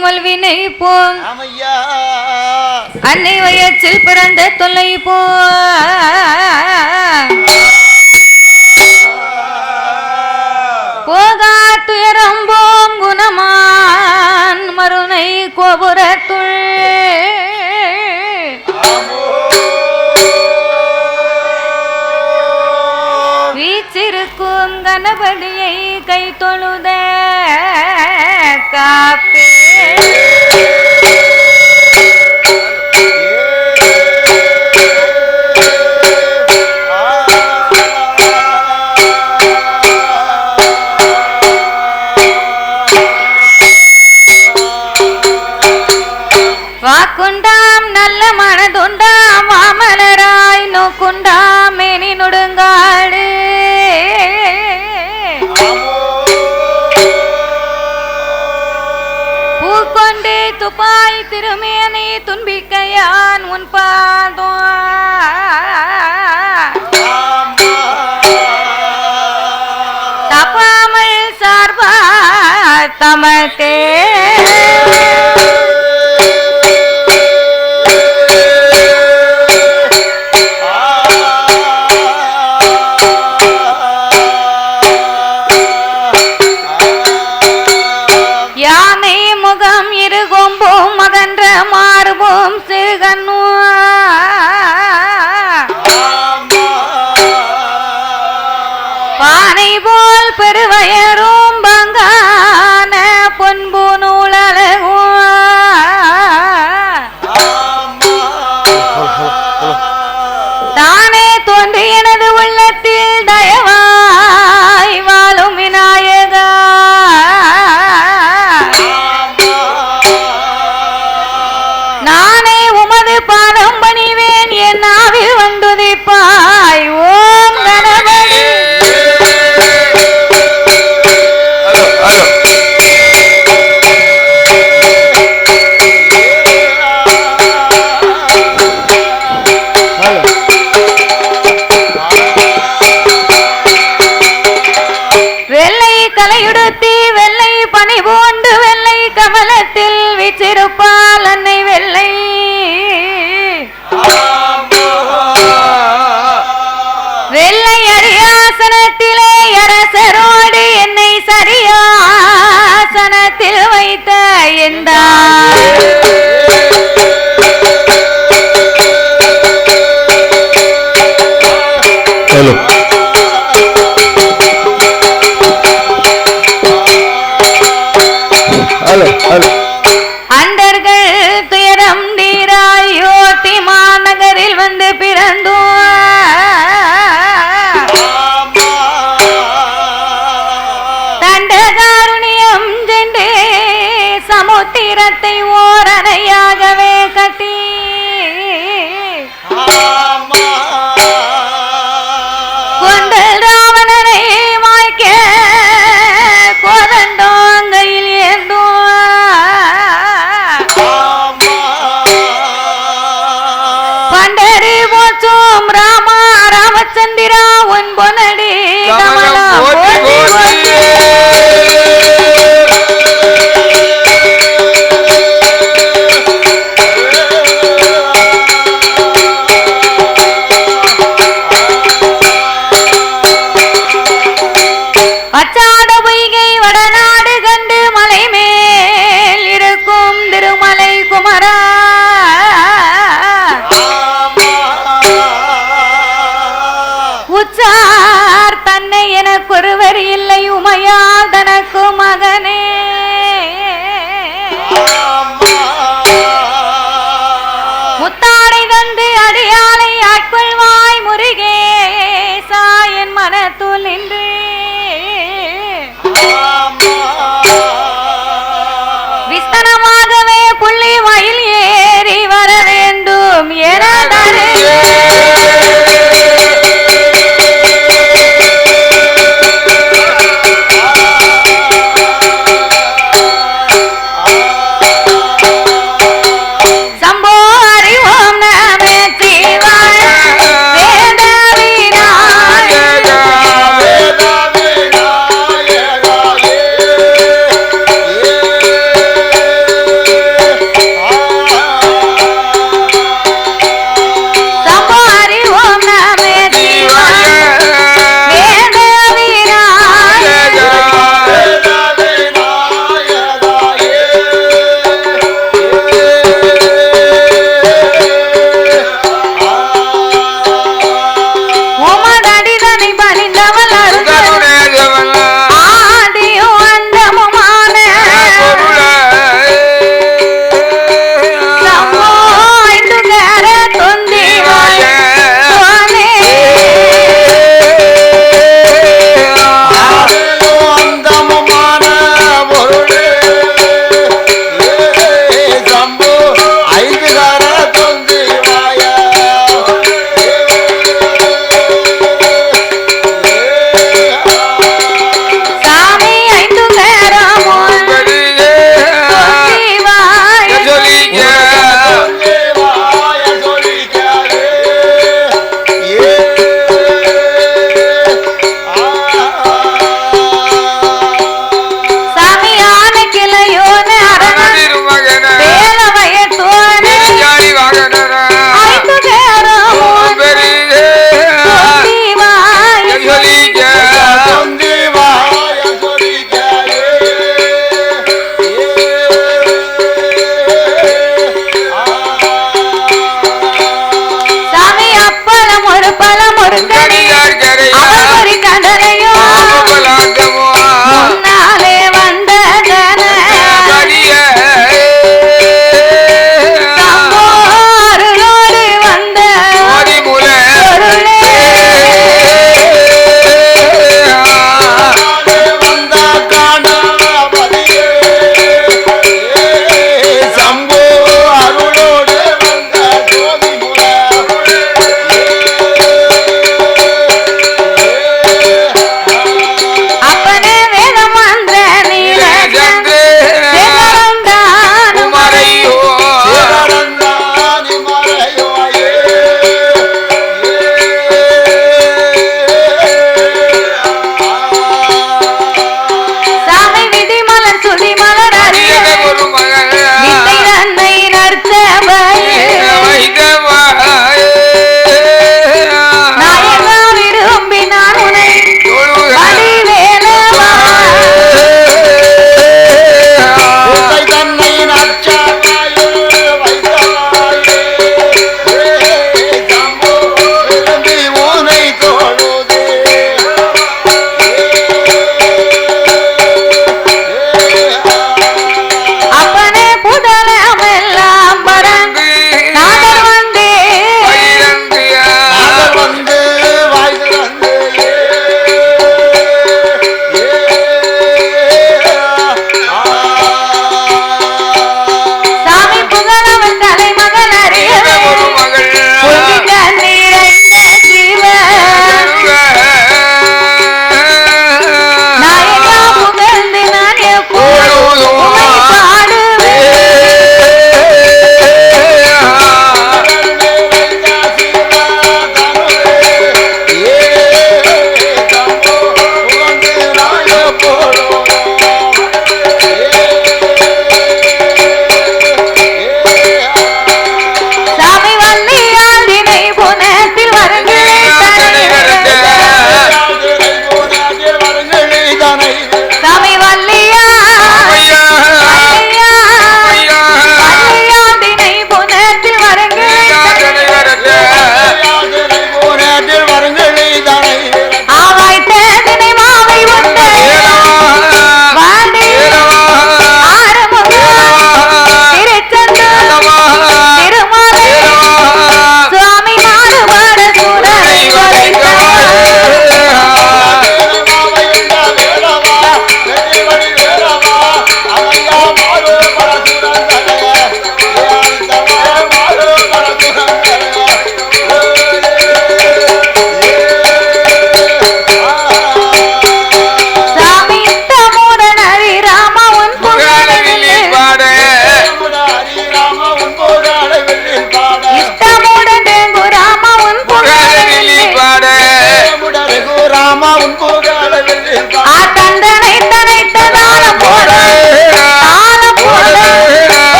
முல்வினை போ அன்னை வயச்சில் பிறந்த தொல்லை போ போகா துயரம்போம் குணமான் மருணை கோபுரத்துள் வீச்சிருக்கும் கணபதியை கை தொழுத காப்பே வாக்குண்டாம் நல்ல மனதுண்டாம் மாமலராய் நோக்குண்டாம் மேனி நொடுங்காடு பூக்கொண்டு துப்பாய் திருமேனி துன்பிக்கையான் உன் பாதோ தப்பாமல் சார்பா தமக்கே மாறுவோம் சிறுகண்ணு பானை போல் பெருவயரும் பங்கான பொன்பு நூலழகும் தானே தோன்றி எனது உள்ளத்தில் தயவாய் வாழும் விநாயகா நானே உமது பாதம் பணிவேன் என் நாவில் வந்துதிப்பாய் ஓம் கணபதி வெள்ளை கலையுடுத்தி வெள்ளை பனி போண்டு வெள்ளை கமலத்தில் வீச்சிருப்பால் அன்னை வெள்ளை வெள்ளை அரியாசனத்திலே அரசரோடு என்னை சரியாசனத்தில் வைத்த எந்த அண்டர்கள் துயரம் நீராயோட்டி மாநகரில் வந்து பிறந்தோ தண்டகாருணியம் சென்று சமுத்திரத்தை ஓரணையாகவே கட்டி கொண்டல் ராவணனை மாய்க்க கோதண்டோங்கையில் ஏந்தோ பண்டரி போச்சோம் ராமா ராமச்சந்திரா உன் பொன்னடி கமலா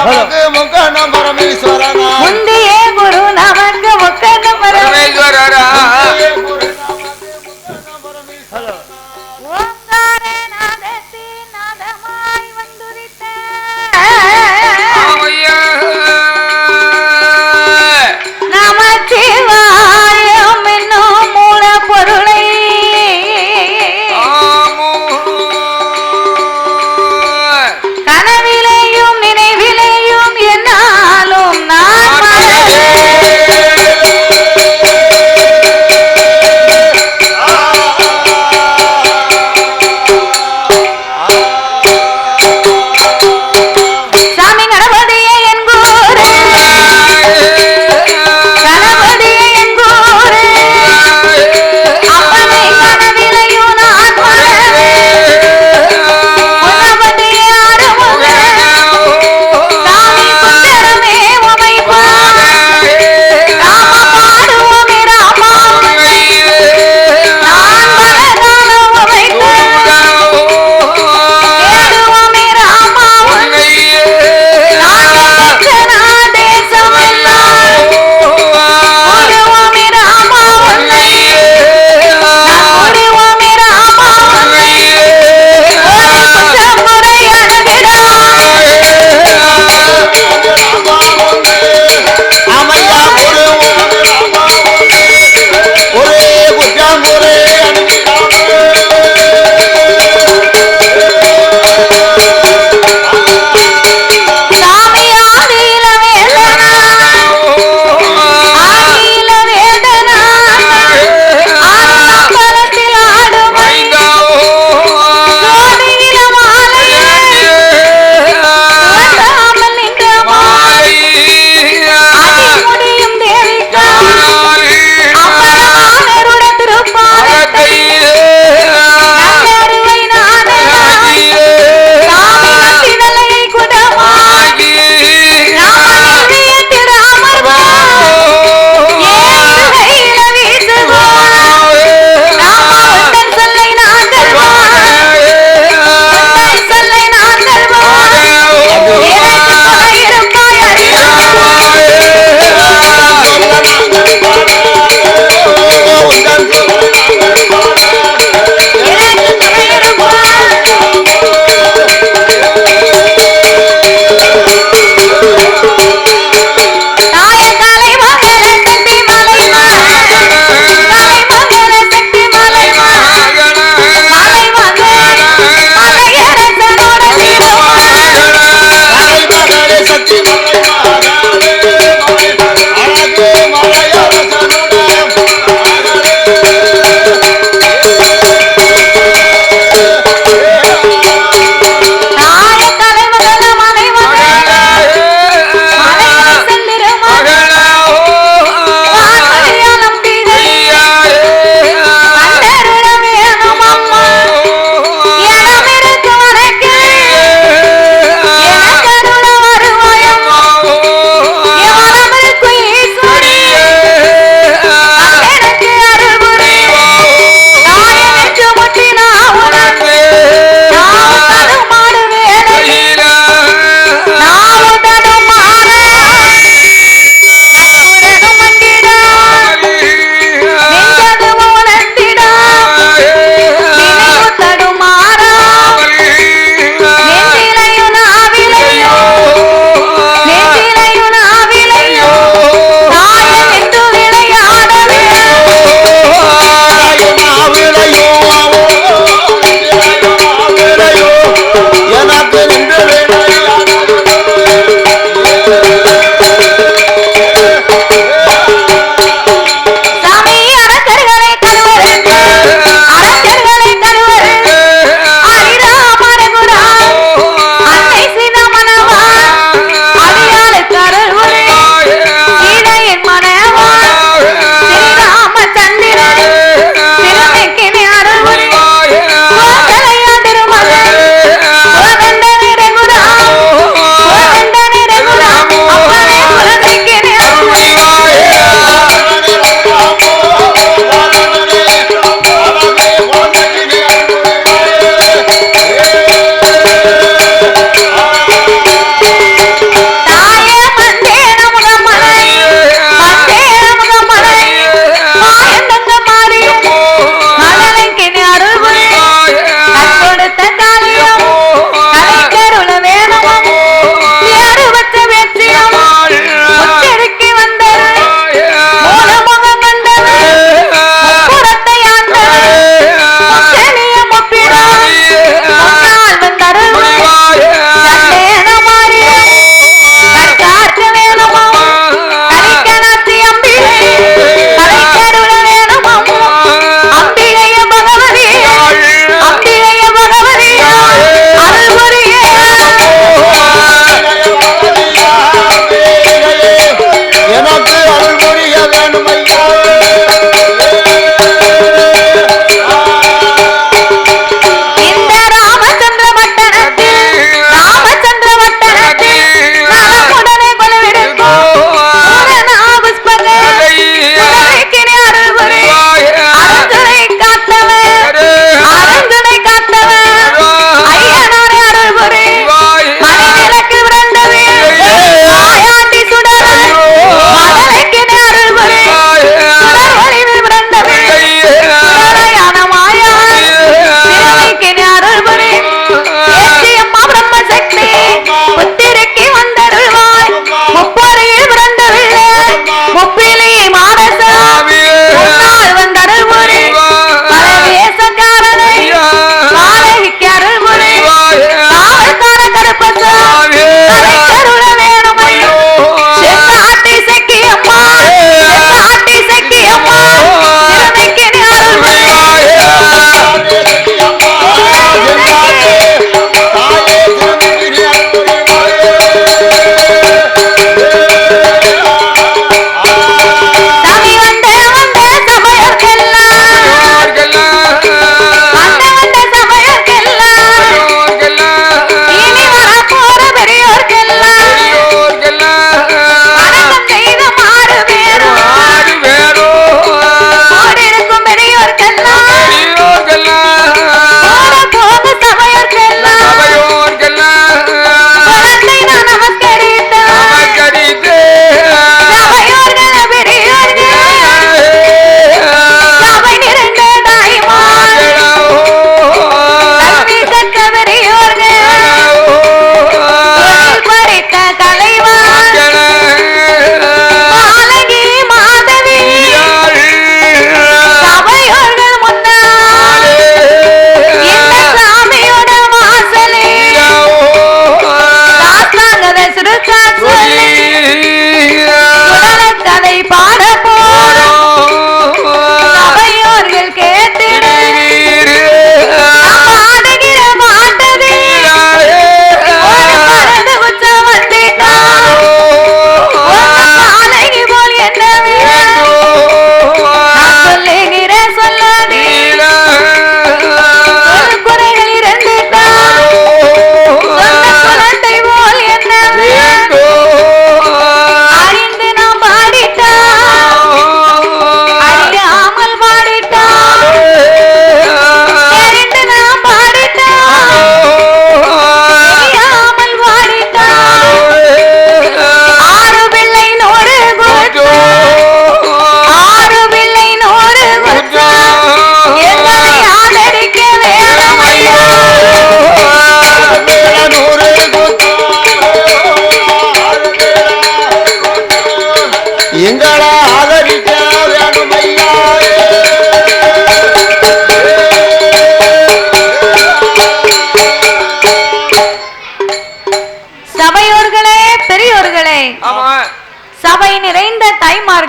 நமக்கு முக்கண்ணம் பரமேஸ்வரனா முந்தியே குரு நமக்கு முக்கண்ணம் பரமேஸ்வரரா ஓங்கார நாதத்தின் நாதமாய் வந்துரித்த நமச்சிவாயம் என்னும் மூல பொருளை கனவிலேயும் நினைவிலேயும்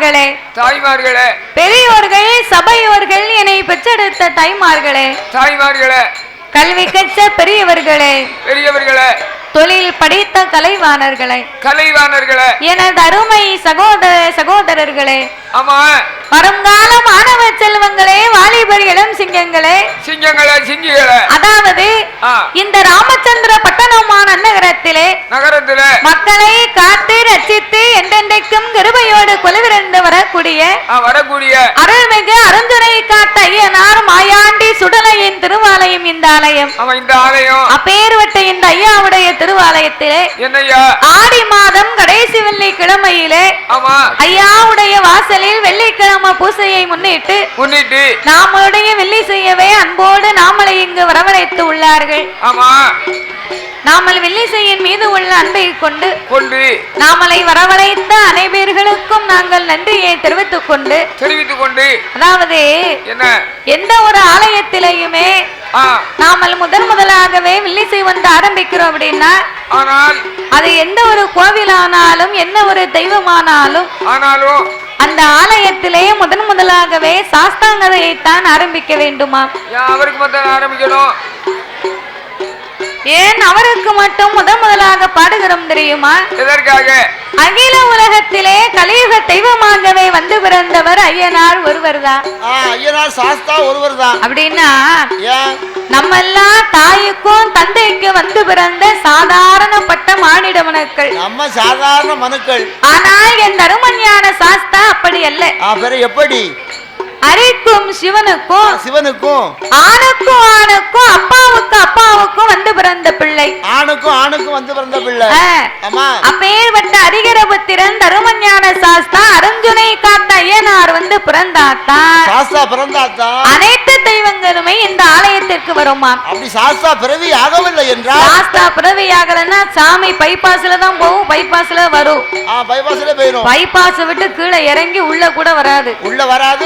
தாய்மார்களே தாய்மார்களே பெரியோர்கள் சபையோர்கள் என்னை பெற்றெடுத்த தாய்மார்களே தாய்மார்களே கல்வி கற்ற பெரியவர்களே பெரியவர்களே தொழில் படித்த கலைவாணர்களே கலைவாணர்களே எனது அருமை சகோதரர்களே ஆமா வருங்கால மாணவ செல்வங்களே வாலிபர் இளம் சிங்கங்களே சிங்கிகளே அதாவது இந்த ராமச்சந்திர பட்டணமான நகரத்திலே மக்களை காத்து ரட்சித்து என்றென்றைக்கும் கிருபையோடு கொலுவிருந்து வரக்கூடிய அருள்மிகு அருந்துணை காட்ட ஐயனார் மாயாண்டி சுடலையின் திருவாலயம் இந்த ஆலயம் அப்பேர்வட்ட இந்த ஐயாவுடைய திருவாலயத்திலே ஆடி மாதம் கடைசி வெள்ளிக்கிழமையிலே ஐயாவுடைய வாசலில் வெள்ளிக்கிழமை பூசையை முன்னிட்டு நாமளுடைய வெள்ளி செய்யவே அன்போடு நாமளை இங்கு வரவழைத்து உள்ளார்கள். நாமல் வெள்ளிசையின் மீது உள்ள அன்பை கொண்டு நாமலை வரவழைத்த அனைவர்களுக்கும் நாங்கள் நன்றியை தெரிவித்துக் கொண்டு அதாவது எந்த ஒரு ஆலயத்திலேயுமே நாமல் முதலாகவே வெள்ளிசை வந்து ஆரம்பிக்கிறோம் அப்படின்னா அது எந்த ஒரு கோவிலானாலும் என்ன ஒரு தெய்வமானாலும் அந்த ஆலயத்திலே முதலாகவே சாஸ்தாங்கதையைத்தான் ஆரம்பிக்க வேண்டுமா? அவருக்கு ஆரம்பிக்கணும். ஏன் அவருக்கு மட்டும் முதலாக பாடுகிறோம் தெரியுமா? எதற்காக? அகில உலகத்திலே கலியுக தெய்வமாகவே வந்து பிறந்தவர் ஐயனார் ஒருவர் தான். ஐயனார் சாஸ்தா ஒருவர் தான். அப்படின்னா நம்ம எல்லாம் தாய்க்கும் தந்தைக்கும் வந்து பிறந்த சாதாரணப்பட்ட மானிட மனுக்கள். நம்ம சாதாரண மனுக்கள். ஆனால் என் தருமஞான சாஸ்தா அப்படி அல்ல. எப்படி? அரிக்கும் சிவனுக்கும் ஆணுக்கும் அப்பாவுக்கும் வந்து பிறந்த பிள்ளை. ஆணுக்கும் வந்து பிறந்த பிள்ளை. அப்பேற்பட்ட அரிகரபுத்திரன் தருமஞான சாஸ்தா அருஞ்சுனை காத்த ஐயனார் வந்து பிறந்தாத்தான் அனைத்து தெய்வங்களுமே இந்த ஆலயத்திற்கு வருமா? அப்படி சாஸ்தா பிறவி ஆகவில்லை என்றால் சாஸ்தா பிறவி ஆகலன்னா சாமி பைபாஸ்ல தான் போகும், பைபாஸ்ல வரும். பைபாஸ் விட்டு கீழே இறங்கி உள்ள கூட வராது. உள்ள வராது.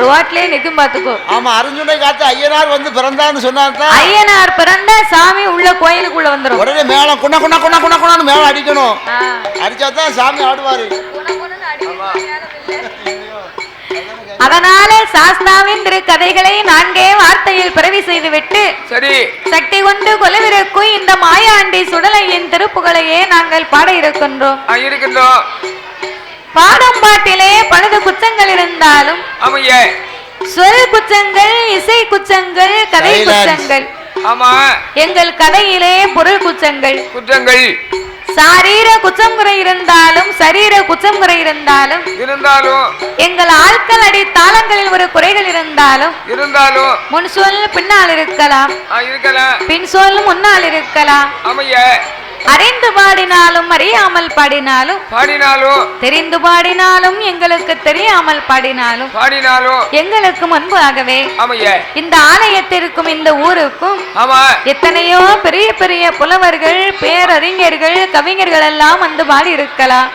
ரோட்லயே நிக்கும் பாத்துக்கோ. ஆமா, அருஞ்சுனை காத்த ஐயனார் வந்து பிறந்தான்னு சொன்னாதான் ஐயனார் பிறந்த சாமி உள்ள கோயிலுக்குள்ள வந்துரும். உடனே மேளம் குண மேளம் அடிக்கணும். அடிச்சாதான் சாமி ஆடுவாரு. அதனால சாஸ்தாவின் திரு கதைகளை 4 வார்த்தையில் பிறவி செய்துவிட்டு சக்தி கொண்டு கொலுவிருக்கும் இந்த மாயாண்டி சுடலையின் திருப்புகளையே நாங்கள் பாட இருக்கின்றோம். பாடும் பாட்டிலே பழுது குச்சங்கள் இருந்தாலும் சொல் குச்சங்கள், இசை குச்சங்கள், கதை குச்சங்கள். எங்கள் கதையிலே பொருள் குச்சங்கள். சாரீர குச்சம் குறை இருந்தாலும் சரீர குச்சம் குறை இருந்தாலும் எங்கள் ஆட்கள் அடி தாளங்களில் ஒரு குறைகள் இருந்தாலும் முன் சொல் பின்னால் இருக்கலாம், பின் சொல் முன்னால் இருக்கலாம். அறிந்து பாடினாலும் அறியாமல் பாடினாலும் தெரிந்து பாடினாலும் எங்களுக்கு தெரியாமல் பாடினாலும் எங்களுக்கு முன்பாகவே இந்த ஆலயத்திற்கும் இந்த ஊருக்கும் எத்தனையோ பெரிய பெரிய புலவர்கள், பேரறிஞர்கள், கவிஞர்கள் எல்லாம் வந்து பாடி இருக்கலாம்.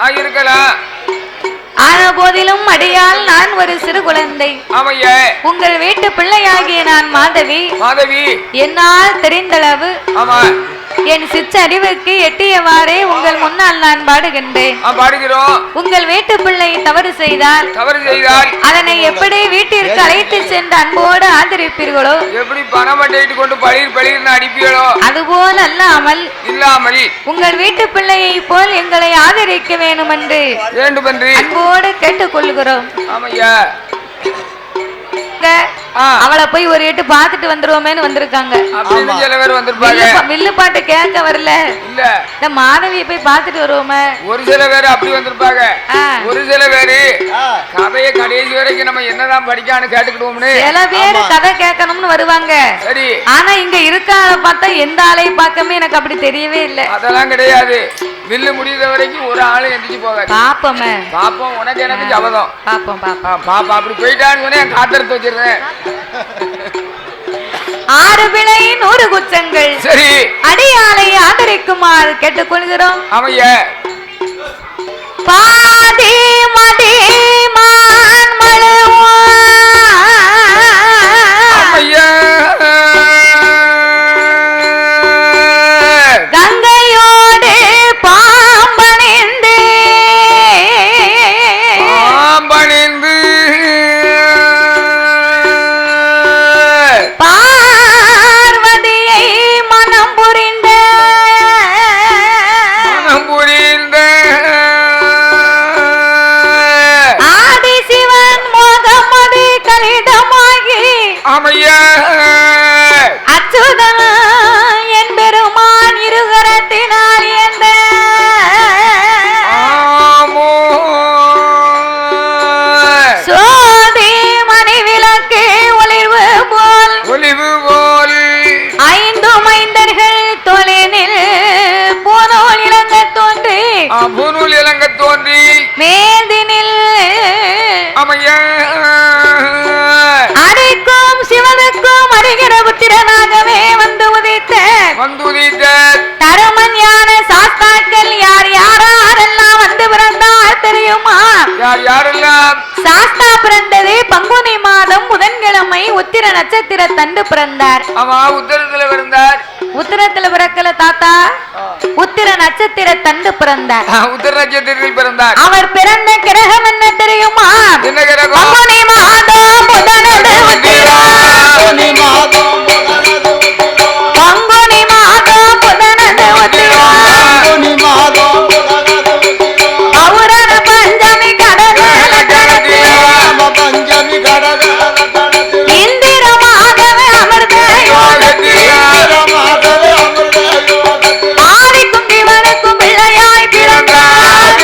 ஆன போதிலும் அடியால் நான் ஒரு சிறு குழந்தை. உங்கள் வீட்டு பிள்ளையாகிய நான் மாதவி. என்னால் தெரிந்தளவு என் சிற்றறிவுக்கு எட்டியவாறே உங்கள் முன்னால் நான் பாடுகின்றேன். உங்கள் வீட்டு பிள்ளை தவறு செய்தால் அதனை எப்படி வீட்டிற்கு அழைத்து சென்று அன்போடு ஆதரிப்பீர்களோ, எப்படி பணமட்டை கொண்டு பளிர் அடிப்பீர்களோ, அதுபோல் அல்லாமல் உங்கள் வீட்டு பிள்ளையை போல் எங்களை ஆதரிக்க வேண்டும் என்று அன்போடு கேட்டுக்கொள்கிறோம். அவளை போய் ஒரு எட்டு பாத்துட்டு வந்துருவோமேன்னு வந்திருக்காங்க. வில்லு பாட்டு கேட்க வரல, இந்த மாதவியை போய் பாத்துட்டு வருவோமே. ஒரு சில பேரு அப்படி வந்திருப்பாங்க, ஒரு சில பேரு கதையை கடைசி வரைக்கும் நம்ம என்னதான் படிக்கான்னு கேட்டுக்கிடுவோம்னு சில பேரு கதை கேட்கணும்னு வருவாங்க. சரி, ஆனா இங்க இருக்காத பார்த்தா எந்த ஆளையும் பார்க்கவே எனக்கு அப்படி தெரியவே இல்லை. அதெல்லாம் கிடையாது. வில்லு முடிகிற வரைக்கும் ஒரு ஆளு எந்திரிச்சு போக பாப்போமே. பாப்போம், உனக்கு எனக்கு ஜபதம். பாப்போம் அப்படி போயிட்டான்னு காத்தெடுத்து வச்சிருந்தேன். 6 பிழை 100 குச்சங்கள். சரி, அடியாளை ஆதரிக்குமாறு கேட்டுக்கொள்கிறோம். பாதி மதி மான் மழுவா கங்கையோடு பாம்பணிந்து தண்டு பிறந்தார். ஆமா உத்தரத்துல பிறந்தார். உத்தரத்துல பிறக்கல தாத்தா, உத்திர நட்சத்திர தண்டு பிறந்தார். உத்தர நட்சத்திரத்தில் பிறந்தார். அவர் பிறந்த கிரகம் என்ன தெரியுமா? என்ன கிரகம்? பங்குனி மாதம் புதனது உத்திரம். பங்குனி மாதம் புதனது உத்திரம். பௌரண பஞ்சமி கடக இந்திர மாதவே அமிர்த ஆதிக்கும் சிவனுக்கும் பிள்ளையாய் பிறந்தார்.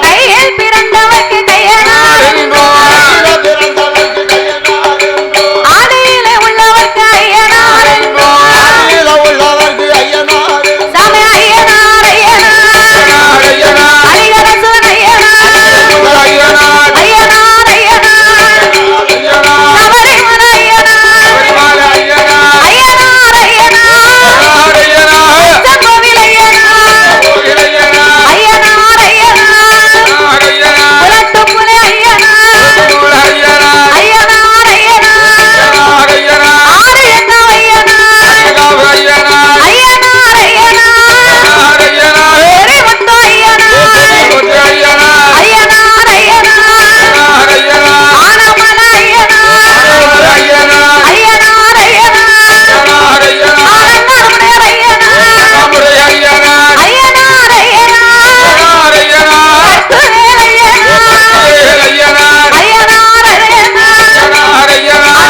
கையில் பிறந்தவர்க்கு கையனார் ஆதியிலே உள்ளவர்க்கு ஐயனார் சாமி ஐயனார் ஹரிகரசன் ஐயனார் ஐயனார் சபரிமலை ஐயனார் ஐயனார் கோவில் ஐயனார் புலட்டுப்புலி ஐயனார் ஆறு என்ன ஐயனார் எரிமுத்து ஐயனார் ஆனமலை ஐயனார் ஆனந்தமுடையர் ஐயனார் கட்டுவேல் ஐயனார்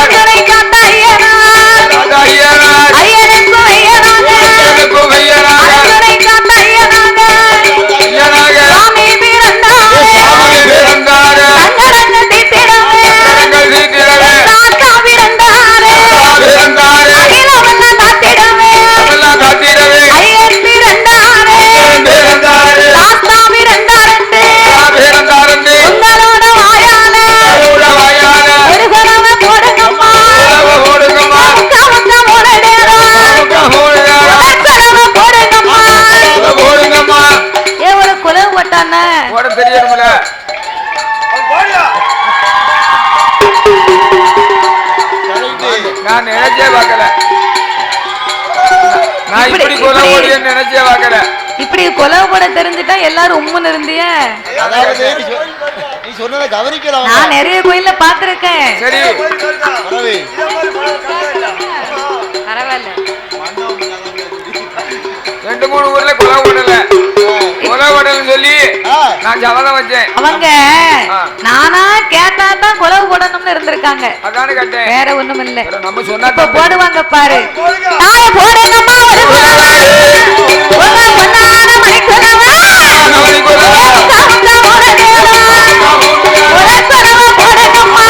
அர்ஜுனை காத்த ஐயனார் ஐயனுக்கும் ஐயனாக அர்ஜுனை காத்த ஐயனாக சாமி பிறந்தாரே தங்கரங்க தீத்திடவே தாத்தா பிறந்தாரே அகிலவண்ண காத்திடவே ஐயன் பிறந்தாரே தாத்தா பிறந்தாரே உங்களோட வாயால ஒரு கனவை போடுங்கம்மா முக்க முக்க போடுங்கம்மா ஏ ஒரு குலவு போட்டான ஓட தெரியணும்ல. நான் நினைச்சே பார்க்கல. நான் இப்படி கொலை ஓடியன்னு நினைச்சே பார்க்கல. இப்படி குலவு போட தெரிஞ்சுட்டா எல்லாரும் உம்முன்னு இருந்திய. நீ சொன்னதை கவனிக்கலாம். நான் நிறைய கோயில்ல பாத்திருக்கேன். சரி பரவாயில்ல. 2-3 ஊர்ல கொலை ஓடலன்னு சொல்லி நான் சபதம் வச்சேன். அவங்க நானா கேட்டா தான் குலவு போடணும்னு இருந்திருக்காங்க. அதானே கேட்டேன். வேற ஒண்ணும் இல்ல. நம்ம சொன்னா இப்ப போடுவாங்க பாரு. தாய போடுங்கம்மா ஒரு குலவை. உங்க பொன்னான மணிக்குலவை. ஒரு குலவை போடுங்கம்மா.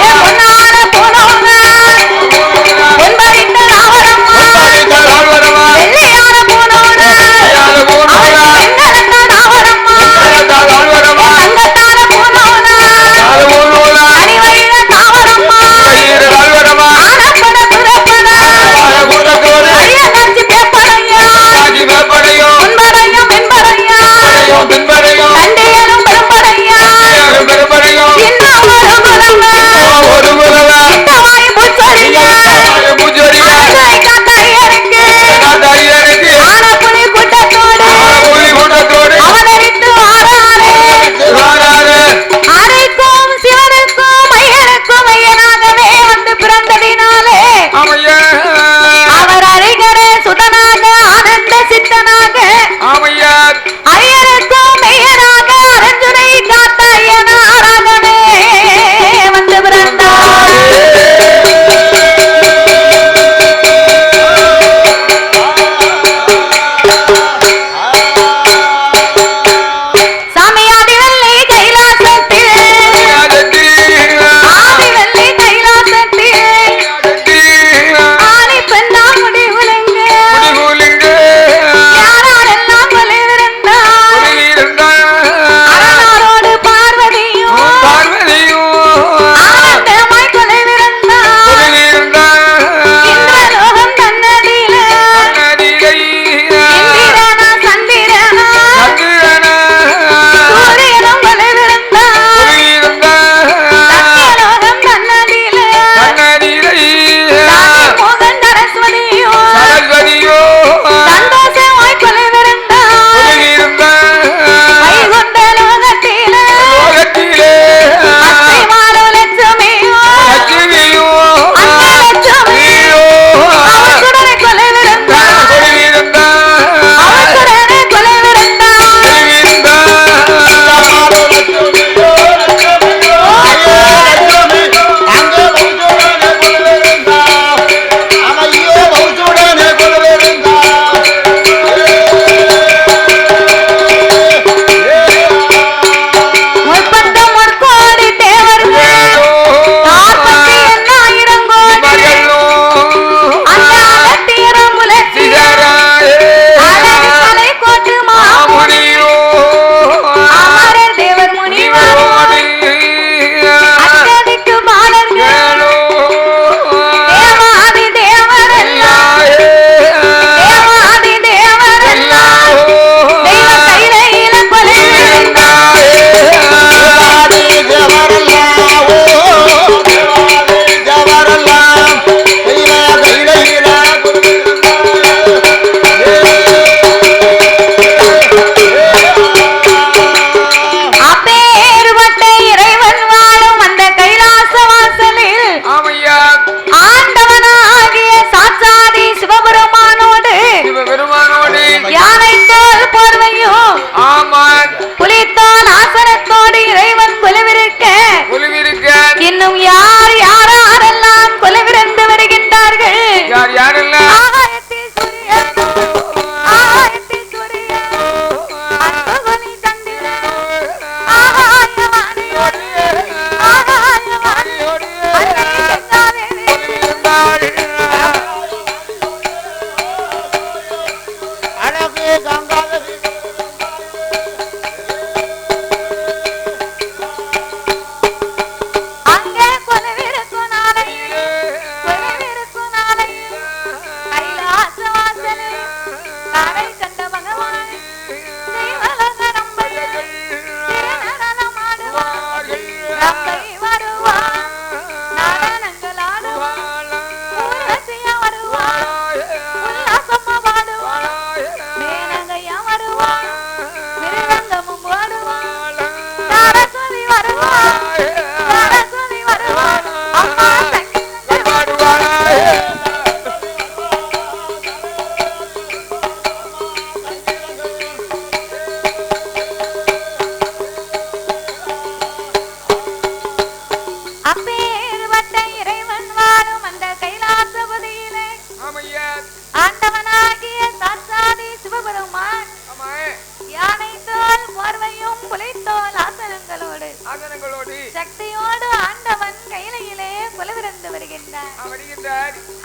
என் பொன்னான பூனோங்க. பொன்பறிந்த ராவணம்மா. வெள்ளையான பூனோங்க. பெண்ணரந்த ராவணம்மா. தங்கத்தான பூனோங்க. அணிவயிற தாவரம்மா. ஆனப்பட புறப்பட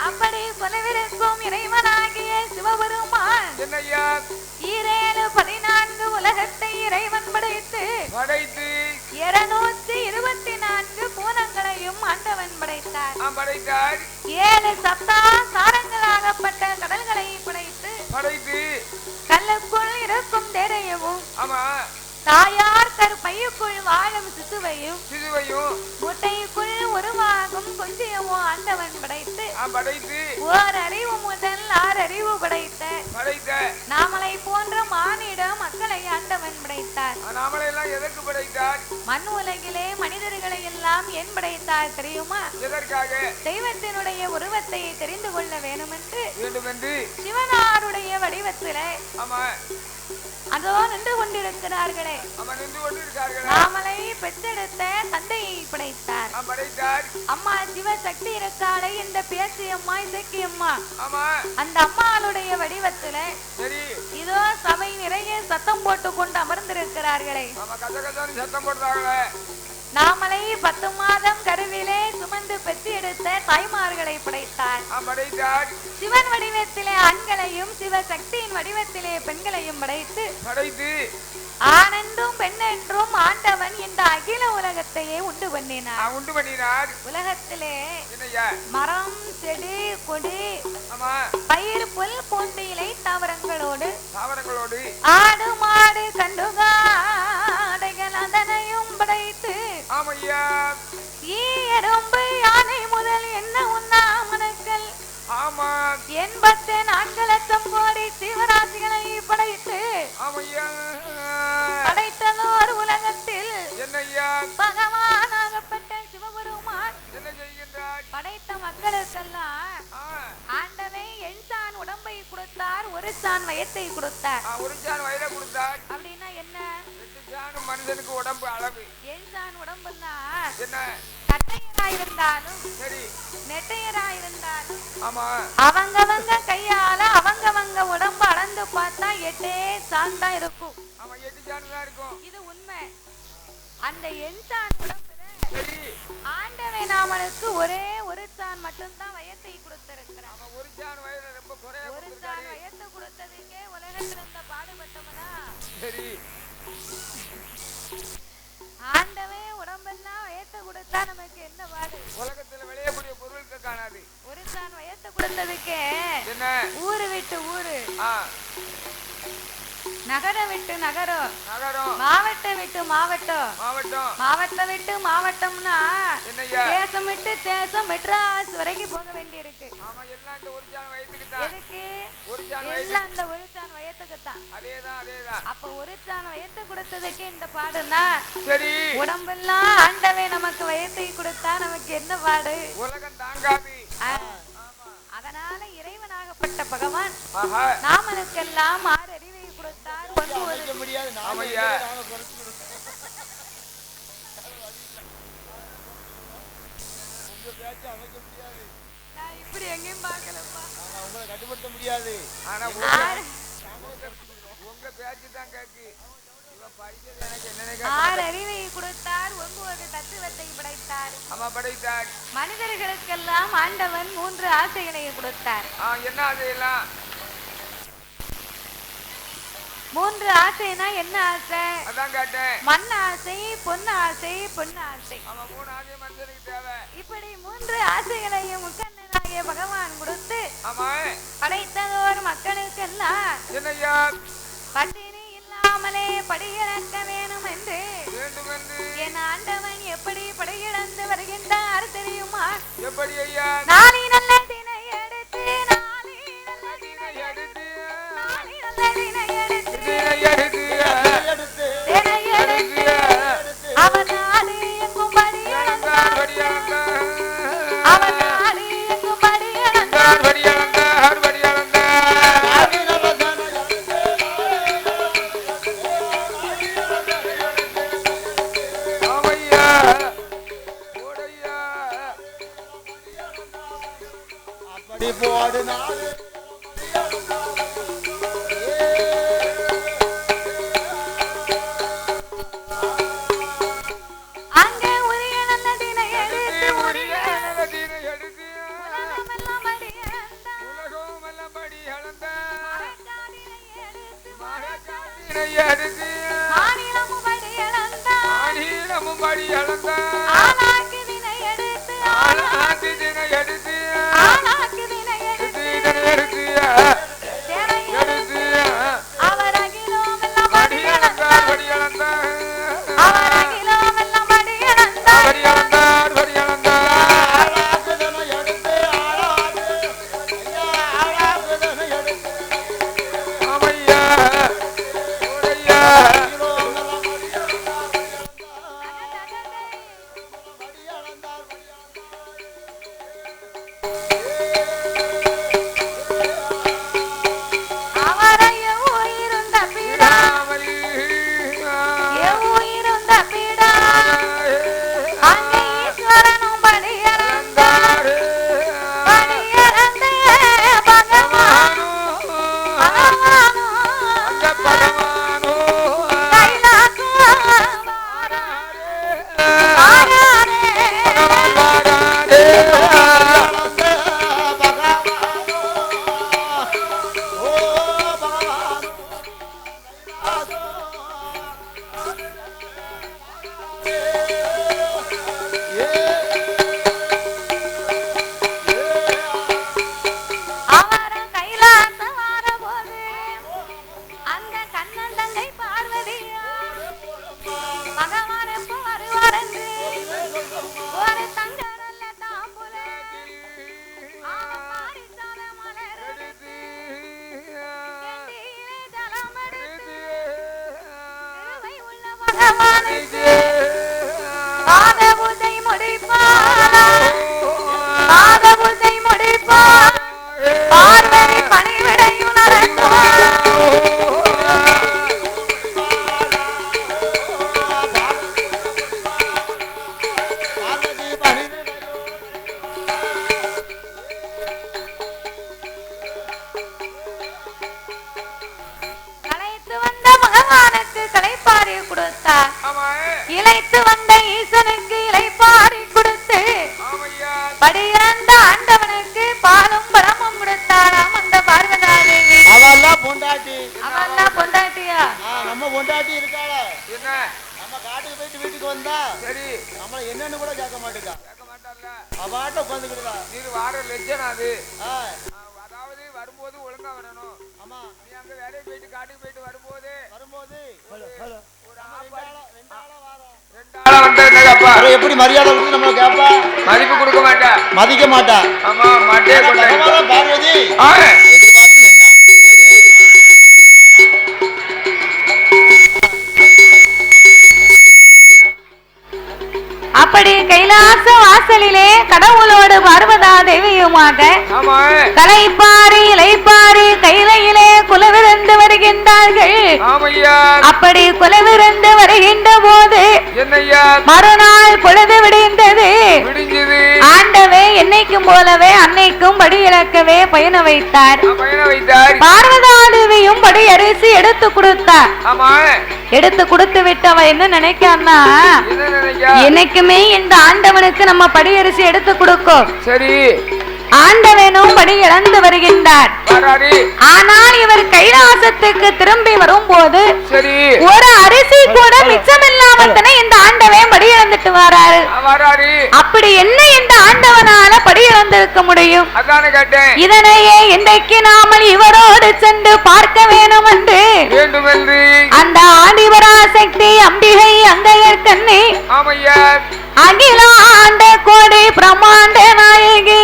அப்படி கொலவிருக்கும் இறைவனாகிய சிவபெருமான் என்னையா 14 உலகத்தை இறைவன் படைத்து 224 பூனங்களையும் ஆண்டவன் படைத்தார். 7 சப்தா சாரங்களாகப்பட்ட கடல்களை படைத்து கல்லுக்குள் இருக்கும் தேரையவும் தாயார் கருப்பையுக்குள் வாழும் சிசுவையும் முட்டைக்குள் உருவாகும் கொஞ்சியவும் ஆண்டவன் படைத்து ஓர் அறிவு முதல் 6 அறிவு படைத்த நாமளை போன்ற மானிட மக்களை ஆண்டவன் படைத்தார். எதற்கு படைத்தார்? மண் உலகிலே மனிதர்களை எல்லாம் ஏன் படைத்தார் தெரியுமா? தெய்வத்தினுடைய உருவத்தை தெரிந்து கொள்ள வேண்டுமென்று சிவனாருடைய வடிவத்திலே அதோ நின்று கொண்டிருக்கிறார்களே நாமளை பெற்றெடுத்த தந்தையை படைத்தார். அம்மா சிவசக்தி இருக்காளே இந்த பேச்சு அம்மா இசைக்கு அம்மா அந்த அம்மாளுடைய வடிவத்துல இதோ சபை நிறைய சத்தம் போட்டு கொண்டு அமர்ந்திருக்கிறார்களே நாமளை 10 மாதம் கருவிலே சுமந்து பெற்று எடுத்த தாய்மார்களை படைத்தார். சிவன் வடிவத்திலே ஆண்களையும் சிவசக்தியின் வடிவத்திலே பெண்களையும் படைத்து ஆனென்றும் பெண்ணென்றும் ஆண்டவன் இந்த அகில உலகத்தையே உண்டு பண்ணினார். உலகத்திலே மரம் செடி கொடி பயிர் புல் போன்ற இலை தாவரங்களோடு ஆடு மாடு கண்டுகாடைகள் அதனையும் படைத்து எறும்பு யானை முதல் என்ன உண்ணாமனக்கள் 84 லட்சம் கோடி ஜீவராசிகளை படைத்து படைத்ததோர் உலகத்தில் பகவானாகப்பட்ட சிவபெருமான் படைத்த மக்களுக்கெல்லாம் ஆண்டவை எண்சான் உடம்பை கொடுத்தார், ஒரு சான் வயத்தை கொடுத்தார். அப்படின்னா என்ன? மனிதனுக்கு உடம்பு அளவு எண்சான் உடம்புன்னா கட்டையராயிருந்தாலும் நெட்டையராயிருந்தாலும் அவங்கவங்க கையால அவங்கவங்க உடம்பு அளந்து பார்த்தா 8 சான் தான் இருக்கும். இது உண்மை. அந்த எண்சான் உடம்புல ஆண்டவை நாமளுக்கு ஒரே ஒரு சான் மட்டும்தான் வயத்தை கொடுத்திருக்கிறார். ஒரு சான் வயத்தை கொடுத்ததுக்கே உலகத்தில் இருந்த பாடுபட்டவனா ஆண்டவே உடம்பெல்லாம் வயத்தை கொடுத்தா நமக்கு என்ன பாடு? உலகத்துல விளையக்கூடிய பொருளுக்கு காணாது. ஒரு சான் வயத்தை கொடுத்ததுக்கே ஊரு விட்டு ஊரு நகரம் விட்டு நகரம் மாவட்டம் விட்டு மாவட்டம் விட்டு மாவட்டம்னா தேசம் விட்டு தேசம் மெட்ராஸ் வரைக்கும் போக வேண்டி இருக்கு. எதுக்கு? எல்லாம் அந்த ஒரு சான் வயத்துக்கு தான். அப்ப ஒரு சான் வயத்தை கொடுத்ததுக்கு இந்த பாடுனா உடம்பெல்லாம் ஆண்டவே நமக்கு வயத்தை கொடுத்தா நமக்கு என்ன பாடு? உலகம் தாங்காது. அதனால இறைவனாகப்பட்ட பகவான் நாமளுக்கெல்லாம் 6 அறிவை கொடுத்தார். இப்படி எங்கேயும் பார்க்கலப்பா, உங்களை கட்டுப்படுத்த முடியாது. ஆனா உங்க பேச்சு தான் கேக்கு. 6 அறிவை கொடுத்தார், 9 தத்துவத்தை படைத்தார். மனிதர்களுக்கெல்லாம் ஆண்டவன் 3 ஆசைகளை கொடுத்தார். என்ன ஆசையெல்லாம்? 3 ஆசைனா என்ன ஆசை? அதான் கேட்டேன். மண் ஆசை, பொன் ஆசை, பொன் ஆசை. 3 ஆசை மனிதனுக்கு தேவை. இப்படி 3 ஆசைகளையும் முக்கண்ணனாகிய பகவான் கொடுத்து படைத்ததோர் மக்களுக்கெல்லாம் பட்டினி இல்லாமலே படியிறக்க வேணும் என்று என் ஆண்டவன் எப்படி படியிழந்து வருகின்றார் தெரியுமா? எப்படி ஐயா? நாளை நல்ல தினை எடுத்து நாளை நல்ல தினை எடுத்து நாளை நல்ல தினை எடுத்து தினை எடுத்து அவன் நாடு எங்கும் படியிழந்தார், அவன் நாடு எங்கும் படியிழந்தார். போடு நாடு அங்கே உரிய நல்லதினை எடுத்து உலகமெல்லாம் அடி எப்படி மரியாதை கொடுத்து நம்மள கேப்பா? மதிப்பு கொடுக்க மாட்டா, மதிக்க மாட்டா. ஆமா மாட்டே கொண்டா. பார்வதி எதிர்பார்த்து நின்னா. அப்படி கைலாச வாசலிலே கடவுளோடு பார்வதா தேவியுமாக கலைப்பாரி இலைப்பாரி கைலையிலே குலவிருந்து வருகின்றார்கள். அப்படி குலவிருந்து வருகின்ற போது மறுநாள் பொழுது விடிந்தது. ஆண்டவே என்னைக்கும் போலவே அன்னைக்கும் படி இழக்கவே பயண வைத்தார். பார்வதா தேவியும் படி அரிசி எடுத்து கொடுத்தார். எடுத்து கொடுத்து விட்டு அவ என்ன நினைக்கான்னா, என்னைக்குமே இந்த ஆண்டவனுக்கு நம்ம படியரிசி எடுத்து கொடுக்கும். சரி, ஆண்டவனும் படி இழந்து வருகின்றார். ஆனால் இவர் கைலாசத்துக்கு திரும்பி வரும்போது ஒரு அரிசி கூட மிச்சமில்லாம இந்த ஆண்டவன் படி இழந்துட்டு வராரு. அப்படி என்ன இந்த ஆண்டவனால படி இழந்திருக்க முடியும்? இதனையே இன்றைக்கு நாமல் இவரோடு சென்று பார்க்க வேணும் என்று அந்த ஆதிபராசக்தி அம்பிகை அங்கையர்கண்ணி அகிலாண்ட கோடி பிரம்மாண்ட நாயகி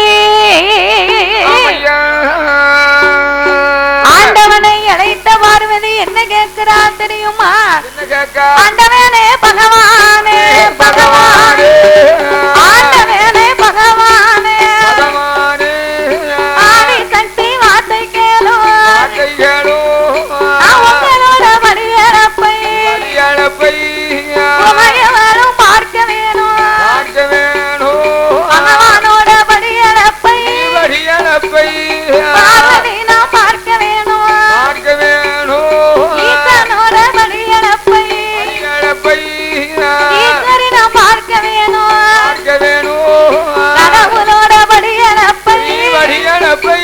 ஆண்டவனை அழைத்த பார்வதி என்ன கேட்கிறா தெரியுமா? ஆண்டவனே பகவானே பகவானே ஆண்டவனே பகவானே ஆதி சக்தி வார்த்தை கேளோ அவங்களோட வழியறப்பை உமையவரும் பார்க்க வேணும். பகவானோட வழியறப்பை பார்வதி நாம் பார்க்க வேணும். ஈசனோட வழியறப்பை ஈஸ்வரி நாம் பார்க்க வேணும். கடவுளோட வழியறப்பை படியறப்பை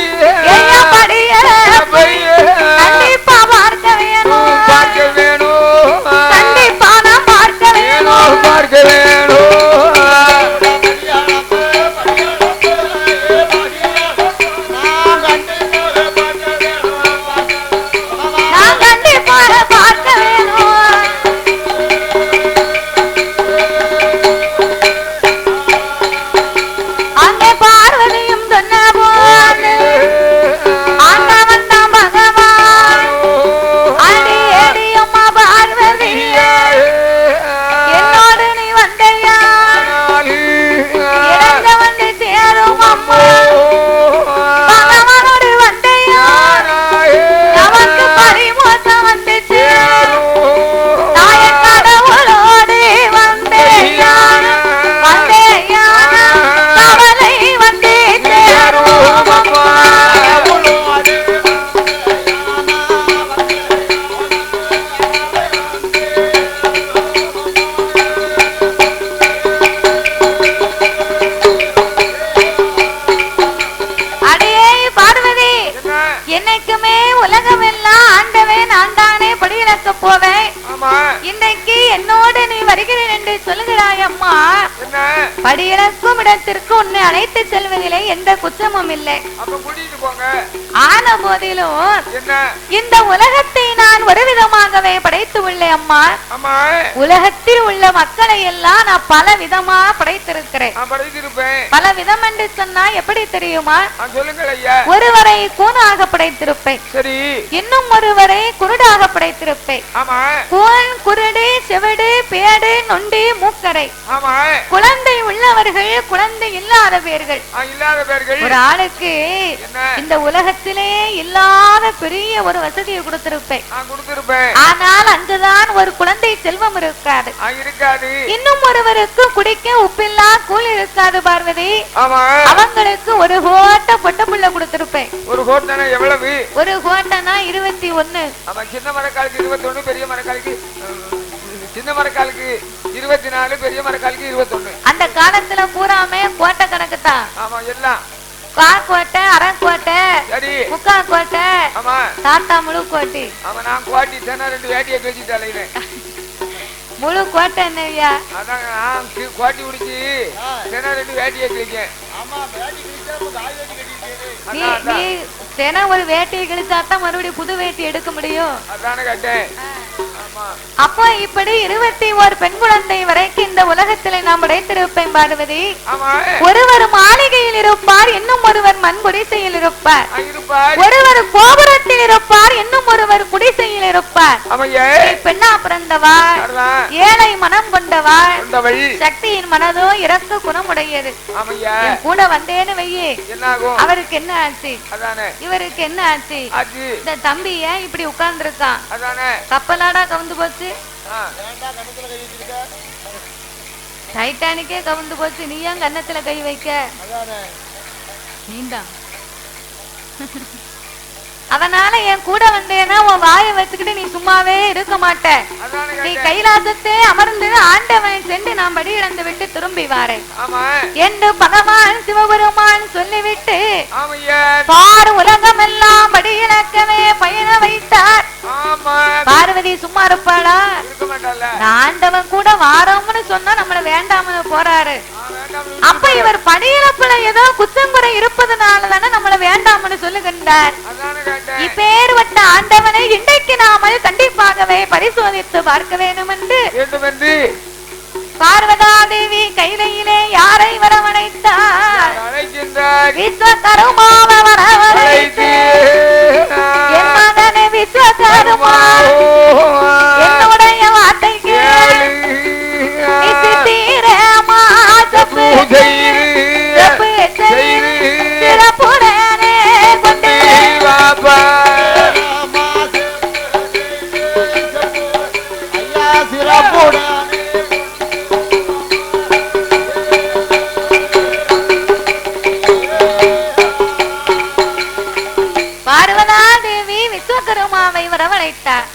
கண்டிப்பா பார்க்க வேணும். என்னைக்குமே உலகமெல்லாம் ஆண்டவே நான் தானே படியிலக்க போவேன். இன்றைக்கு என்னோடு நீ வருகிறேன் என்று சொல்லுகிறாய் அம்மா. படியிலக்கும் இடத்திற்கு உன்னை அழைத்து செல்வதிலே எந்த குற்றமும் இல்லை. ஆன போதிலும் இந்த உலகத்தை நான் ஒரு விதமாகவே படைத்து உள்ளேன் அம்மா. உலகத்தில் உள்ள மக்களை எல்லாம் நான் பல விதமா படைத்திருக்கிறேன். பல விதம் என்று சொன்னா எப்படி தெரியுமா? ஒருவரை கூனாக படைத்திருப்பேன், இன்னும் ஒருவரை குருடாக படைத்திருப்பேன். கூன், குருடு, செவிடு, பேடு, நொண்டி, மூக்கரை. குழந்தை உள்ளவர்கள், குழந்தை இல்லாதவர்கள். ஒரு ஆளுக்கு இந்த உலகத்திலே இல்லாத பெரிய ஒரு வசதியை கொடுத்திருப்பேன். ஆனால் அங்குதான் ஒரு குழந்தை செல்வம் இருக்காது. இன்னும் ஒருவருக்கு குடிக்க உப்பில்லா கூழ் இருக்காது பார்வதி. அவங்களுக்கு ஒரு கோட்டை பொட்ட புள்ள கொடுத்திருப்பேன். ஒரு கோட்டனா எவ்வளவு? ஒரு கோட்டனா 21. சின்ன மரக்காலுக்கு 21, பெரிய மரக்காலுக்கு சின்ன மரக்காலுக்கு 24, பெரிய மரக்காலுக்கு 21. அந்த காலத்துல பூராமே கோட்டை கணக்கு தான். ஆமா, எல்லாம் கோட்டை, அரக்கோட்டை, முக்கா கோட்டை, தாத்தா முழு கோட்டி. நான் கோட்டி தானே 2 வேட்டியை பேசிட்டாலே முழு கோட்டை என்னையா? அதான் நான் கோட்டி குடிச்சு 2 வேட்டியை கிழிக்கேன். நீ தினம் ஒரு வேட்டியை கிழிச்சாதான் மறுபடியும் புது வேட்டி எடுக்க முடியும். அதானே கேட்டேன். அப்போ இப்படி 21 பெண் குழந்தை வரைக்கும் இந்த உலகத்திலே நாம் படைத்திருப்பேன் பார்வதி. ஒருவர் மாளிகையில் இருப்பார், இன்னும் ஒருவர் மண் குடிசையில் இருப்பார். ஒருவர் கோபுரத்தில் இருப்பார், இன்னும் ஒருவர் குடிசையில் இருப்பார். பெண்ணா பிறந்தவா, ஏழை மனம் கொண்டவா, சக்தியின் மனதோ இறக்க குணமுடையது. கூட வந்தேன்னு வையே, அவருக்கு என்ன ஆச்சு, இவருக்கு என்ன ஆச்சு? இந்த தம்பி ஏன் இப்படி உட்கார்ந்து இருக்கான்? கப்பலாடா கவுந்து போச்சு, டைட்டானிக்கே கவுந்து போச்சு, நீ ஏன் கன்னத்துல கை வைக்க? நீந்தான். அதனால என் கூட வந்தேன்னா உன் வாயை வச்சுக்கிட்டு நீ சும்மாவே இருக்க மாட்ட. நீ கைலாசத்தை அமர்ந்து ஆண்டவனை சென்று நான் படி இழந்து விட்டு திரும்பி வாரேன் என்று பகவான் சிவபெருமான் சொல்லிவிட்டு பார் உலகம் எல்லாம் படி இழக்கவே பயண வைத்தார். பார்வதி சும்மா இருப்பாளா? ஆண்டவன் கூட வாரோம்னு சொன்னா நம்மள வேண்டாம போறாரு. அப்ப இவர் படியிழப்புல ஏதோ குற்றங்குறை இருப்பதனால தானே நம்மள வேண்டாம்னு சொல்லுகின்றார். இப்பேற்பட்ட ஆண்டவனை இன்றைக்கு நாமல் கண்டிப்பாகவே பரிசோதித்து பார்க்க வேண்டும் என்று பார்வதா தேவி கைலையிலே யாரை வரவழைத்தார்? விஸ்வகர்மாவ வரவழைத்து, என் மகனே விஸ்வகர்மா, என்னுடைய வார்த்தை கேள், சித்திரமா தப்பு தப்பு சிறப்புடனே கொண்டு பார்வதா தேவி விஸ்வகர்மாவை வரவழைத்தார்.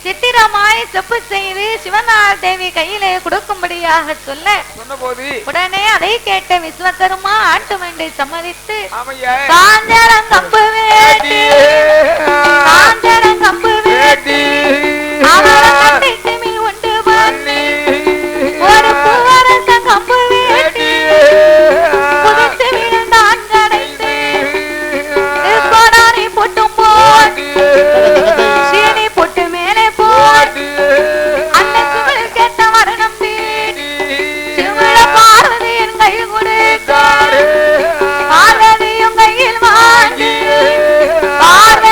சித்திரமாய் செப்பு செய்து சிவனார் தேவி கையிலே கொடுக்கும்படியாக சொன்னபோது உடனே அதை கேட்ட விஸ்வகர்மா ஆட்டு மண்டை சம்மதித்து காஞ்சரங்கம்பு வேட்டி காஞ்சரங்கம்பு வேட்டி அவரை உண்டு பண்ணி ஒரு பூவரச கம்பு வேட்டி புதித்து விழுந்தான் கடைந்து கோடாரி போட்டும் போட்டு சீனி போட்டு மேலே போட்டு அந்த சிவல் கேட்ட வரணம் தேடி சிவள பார்வதியின் கை கொடுத்தார். பார்வதியும் கையில் வாங்கி பார்வதி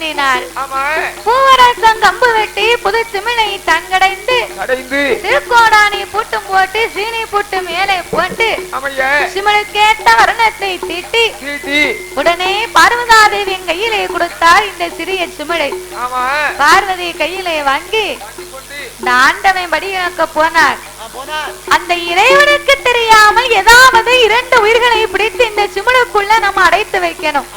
எண்ணினாள். பூவரசம் கம்பு வெட்டி புது சிமிழை தங்கடைந்து திருக்கோடானி பூட்டும் போட்டு சீனி புட்டு மேலே போட்டு சிமிழுக்கேற்ற வர்ணத்தை தீட்டி உடனே பார்வதாதேவியின் கையிலே கொடுத்தார் இந்த சிறிய சிமிழை. பார்வதி கையிலே வாங்கி இந்த ஆண்டவன் படியாக்க போனார். அந்த இறைவனுக்கு தெரியாமல் ஏதாவது 2 உயிர்களை பிடித்து இந்த சிமிழுக்குள்ள நம்ம அடைத்து வைக்கணும்.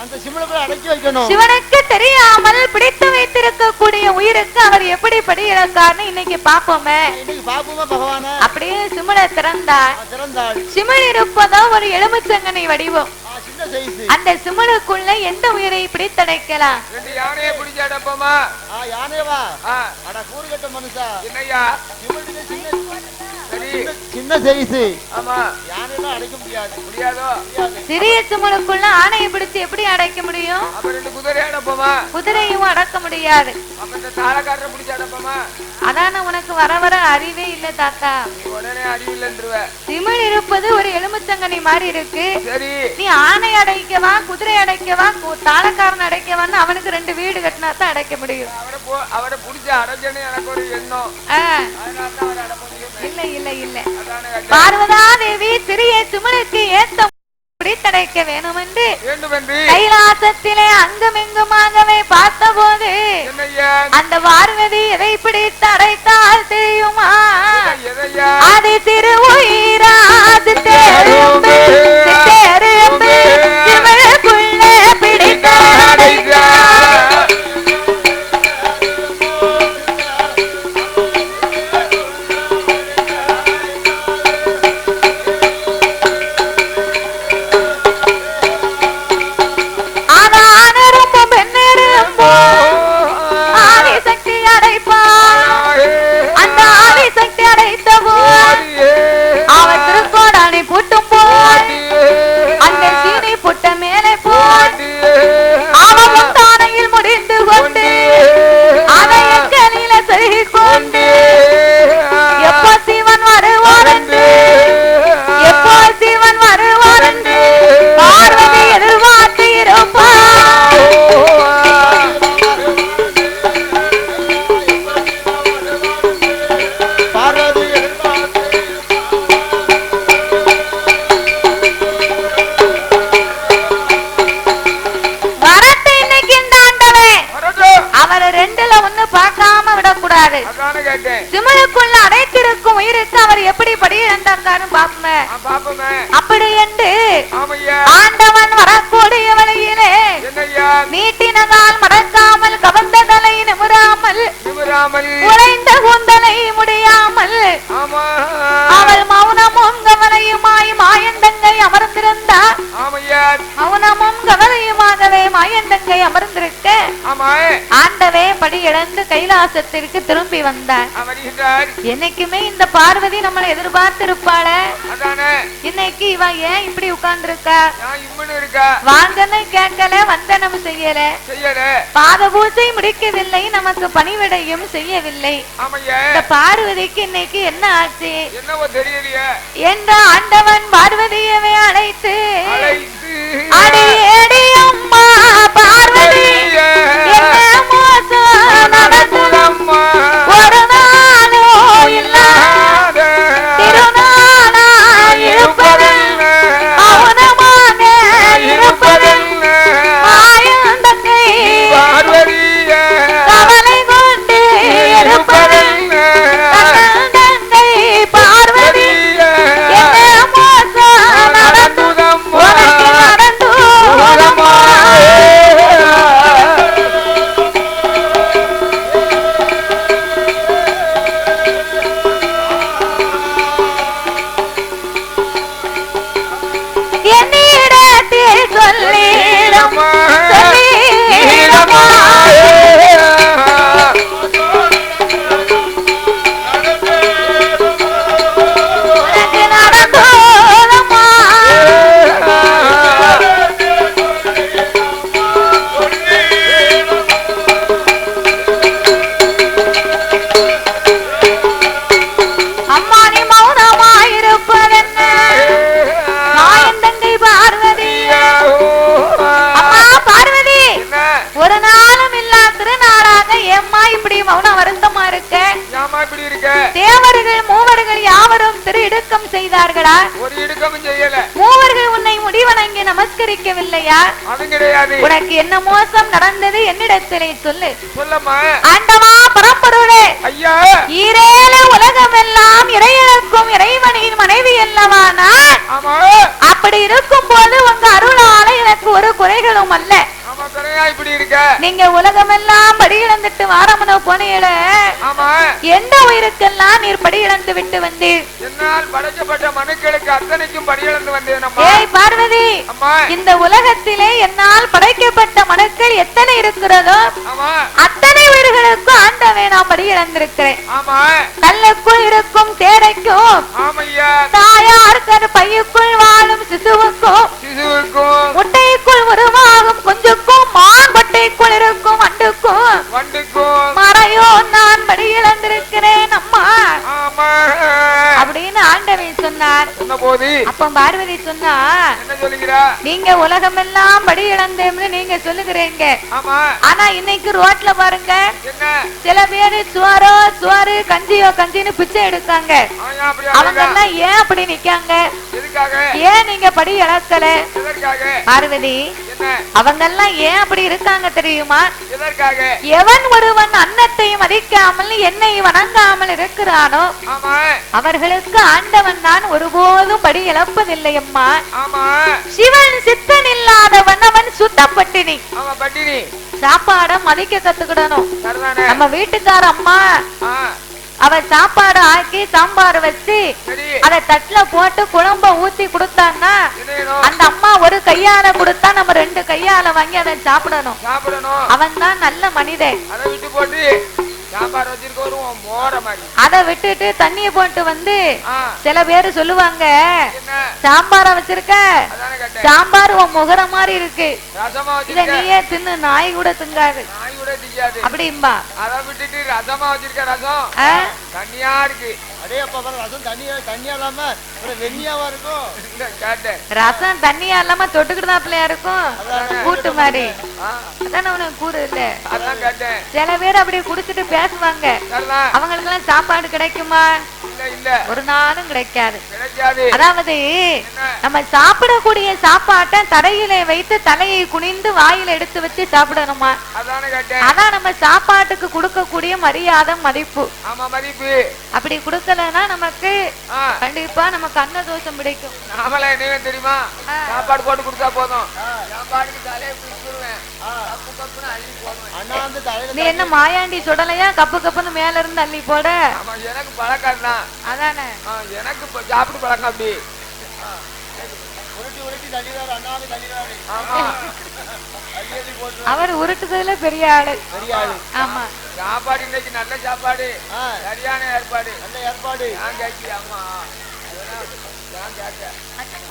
சிவனுக்கு தெரியாமல் பிடித்து வைத்திருக்கக்கூடிய உயிருக்கு அவர் எப்படி படி இழக்கார்னு இன்னைக்கு பாப்போமே. அப்படியே சிமிழை திறந்தார். சிமிழ் இருப்பதோ ஒரு எலுமிச்சங்கனை வடிவம். அந்த சிமிழுக்குள்ள எந்த உயிரை பிடித்தடைக்கலாம்? சிறிய சிமிழுக்குள்ள ஆணையை பிடிச்சு எப்படி அடைக்க முடியும்? குதிரையும் அடக்க முடியாது. அதான உனக்கு வர வர அறிவே இல்ல தாத்தா. சிமிழ் இருப்பது ஒரு எலுமிச்சங்கனி மாதிரி இருக்கு. நீ ஆணை அடைக்கவா குதிரை அடைக்கவா தாளக்காரன் அடைக்கவான்னு அவனுக்கு 2 வீடு கட்டினா தான் அடைக்க முடியும். இல்ல இல்ல இல்ல பார்வதா தேவி சிறிய சிமிழுக்கு ஏத்த பிடித்தடைக்க வேணும் என்று கைலாசத்திலே அங்குமெங்குமாகவே பார்த்த போது அந்த பார்வதி எதை பிடித்து அடைத்தால் தெரியுமா? அது திரு உயிராது தேரும்பு சிமிழுக்குள்ளே பிடித்த சிமிழுக்குள்ள அடைத்திருக்கும் உயிருக்கு அவர் எப்படி படி இழந்தாரு பாப்பமே. அப்படி என்று ஆண்டவன் வரக்கூடிய வழியிலே நீட்டினதால் மடக்காமல் கவர்ந்த தலை நிமிராமல் உழைந்த கூந்தலை முடியாமல் அவள் மௌனமும் கவலையுமாய் மாயந்தங்கை அமர்ந்திருந்தார். மௌனமும் கவலையுமாகவே மாயந்தங்கை அமர்ந்திருக்க ஆண்டவே படி இழந்து கைலாசத்திற்கு திரும்பி வந்தார். என்னைக்குமே இந்த பார்வதி நம்மளை எதிர்பார்த்து இருப்பாள. இன்னைக்கு இவ ஏன் இப்படி உட்கார்ந்து இருக்கா? வாங்கன்னு கேட்கல, வந்தனம் செய்யல, பாத பூஜை முடிக்கவில்லை, நமக்கு பணிவிடையும் செய்யவில்லை. இந்த பார்வதிக்கு இன்னைக்கு என்ன ஆச்சு என்ற ஆண்டவன் பார்வதியவே அழைத்து அடி அம்மா பார்வதி என்ன மோசம் நடக்குதம்மா, ஒரு நாளோ இல்லாத திருநாளா இருப்பதில் மௌனமாக இருப்பதில் மாயந்தங்கை கவலை கொண்டு இருப்பதில் தங்கை பார்வதி என்ன மோசம் நடக்குதம் உனக்கு நடந்தோதம்மா. என்னிடத்தில் சொல்லிடம்மா சொல்லிடம்மா உனக்கு நடந்தோதம்மா. அம்மா நீ மௌனமாயிருப்பதென்ன மாயந்தங்கை பார்வதி. அம்மா பார்வதி ஒரு நாளும் இல்ல செய்தார்களா? ஒரு இடுக்கமும் செய்யல. மூவர்கள் உன்னை முடிவணங்கி நமஸ்கரிக்கவில்லையா? அது கிடையாது. உனக்கு என்ன மோசம் நடந்தது என்னிடத்திலே சொல்லு. சொல்லம்மா. ஆண்டவா பரம்பொருளே, ஐயா, ஈரேழு உலகமெல்லாம் இறையனுக்கும் இறைவனின் மனைவி அல்லவா நான்? ஆமா. அப்படி இருக்கும் போது உங்க அருளால எனக்கு ஒரு குறைகளும் அல்ல. ஆமா, குறையா இப்படி இருக்க. நீங்க உலகமெல்லாம் படி இழந்துட்டு வாரமனோ போனீங்கள. ஆமா. எந்த உயிருக்கெல்லாம் நீர் படி இழந்து விட்டு வந்தீர்? என்னால் படைக்கப்பட்ட மனுக்களுக்கு அத்தனைக்கும் படி இழந்து வந்தேன். ஏய் பார்வதி, அம்மா, இந்த உலகத்திலே என்னால் படைக்கப்பட்ட மனுக்கள் எத்தனை இருக்கிறதோ அத்தனை உயிர்களுக்கும் ஆண்டவே நான் படி இழந்திருக்கிறேன். ஆமா. கல்லுக்குள் இருக்கும் தேரைக்கும், ஆமையா, தாயார் தன் பையுக்குள் வாழும் சிசுவுக்கும், முட்டைக்குள் உருவாகும் குஞ்சுக்கும், மான் பட்டைக்குள் இருக்கும் வண்டுக்கும் மறையோ நான் படி இழந்திருக்கிறேன் அம்மா அப்படின்னு ஆண்டவன் சொன்னார். அப்ப பார்வதி சொன்னா, நீங்க உலகமெல்லாம் படி இழந்தேன்னு நீங்க சொல்லுகிறீங்க. ஆனா இன்னைக்கு ரோட்ல பாருங்க, சில பேரு சுவாரு கஞ்சின்னு பிச்சை எடுக்காங்க. அவங்க எல்லாம் ஏன் அப்படி நிக்காங்க? ஏன் நீங்க படி இழக்கல? பார்வதி, அவங்க எல்லாம் ஏன் அப்படி இருக்காங்க தெரியுமா? எவன் ஒருவன் அன்னத்தை மதிக்காமல் என்னை வணங்காமல் இருக்கிறானோ அவர்களுக்கு ஆண்டவன் தான் ஒருபோதும் படி இழப்பதில்லை அம்மா. சிவன் சித்தன் இல்லாதவன் அவன் சுத்த பட்டினி. சாப்பாட மதிக்க கத்துக்கிடணும். நம்ம வீட்டுக்கார அம்மா அவ சாப்பாடு ஆக்கி சாம்பார் வச்சு அத தட்டுல போட்டு குழம்ப ஊத்தி கொடுத்தான்னா அந்த அம்மா ஒரு கையால கொடுத்தா நம்ம 2 கையால வாங்கி அதை சாப்பிடணும். அவன் தான் நல்ல மனிதன். அத விட்டுட்டு தண்ணிய போட்டு வந்து சில பேரு சொல்லுவாங்க, சாம்பார வச்சிருக்க, சாம்பார் உன் முகர மாதிரி இருக்கு, இத நீயே தின்னு, நாய் கூட திங்காது அப்படிம்பா. அதை விட்டுட்டு ரசமா வச்சிருக்க, ரசம் தண்ணியா இருக்கு. ரசம் தண்ணியா இல்லாம தொட்டுக்கிட்டு பிள்ளையா இருக்கும், கூட்டு மாதிரி. அதான உனக்கு கூறு இல்ல. சில பேர் அப்படி குடிச்சிட்டு பேசுவாங்க, அவங்களுக்கு எல்லாம் சாப்பாடு கிடைக்குமா? ஒரு நாளும் கிடைக்காது. அதாவது நம்ம சாப்பிடக்கூடிய சாப்பாட்டை தரையிலே வைத்து தலையை குனிந்து வாயில எடுத்து வச்சு சாப்பிடணுமா? அதான் நம்ம சாப்பாட்டுக்கு கொடுக்கக்கூடிய மரியாதை, மதிப்பு. அப்படி கொடுக்கலன்னா நமக்கு கண்டிப்பா நமக்கு அன்ன தோஷம் பிடிக்கும். தெரியுமா? சாப்பாடு போட்டு கொடுத்தா போதும். நீ என்ன மாயாண்டி சுடலையா கப்பு கப்புன்னு மேல இருந்து அள்ளி போட? எனக்கு பழக்கம் தான். அதானே எனக்கு சாப்பிட்டு பழக்கம். அப்படி அவர் உருட்டுதல பெரிய ஆளு. ஆமா, சாப்பாடு இன்னைக்கு நல்ல சாப்பாடு, சரியான ஏற்பாடு, நல்ல ஏற்பாடு.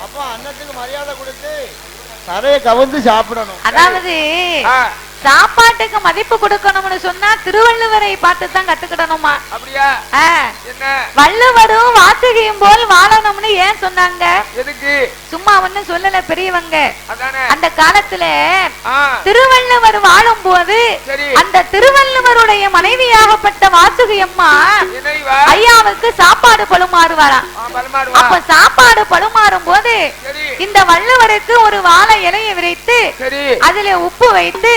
அப்ப அன்னத்துக்கு மரியாதை கொடுத்து தரையை கவர்ந்து சாப்பிடணும். அதாவது சாப்பாட்டுக்கு மதிப்பு கொடுக்கணும்னு சொன்னா திருவள்ளுவரை பார்த்து தான் கத்துக்கிடணுமா? அப்படியா? வள்ளுவரும் வாசுகியும் போல் வாழணும்னு ஏன் சொன்னாங்க? எதுக்கு? சும்மா ஒண்ணும் சொல்லல பெரியவங்க. அந்த காலத்துல திருவள்ளுவர் வாழும் போது அந்த திருவள்ளுவருடைய மனைவியாகப்பட்ட வாசுகி அம்மா ஐயாவுக்கு சாப்பாடு பழுமாறுவாராம். அப்ப சாப்பாடு பழுமாறும் போது இந்த வள்ளுவருக்கு ஒரு வாழை இலையை விரித்து அதுல உப்பு வைத்து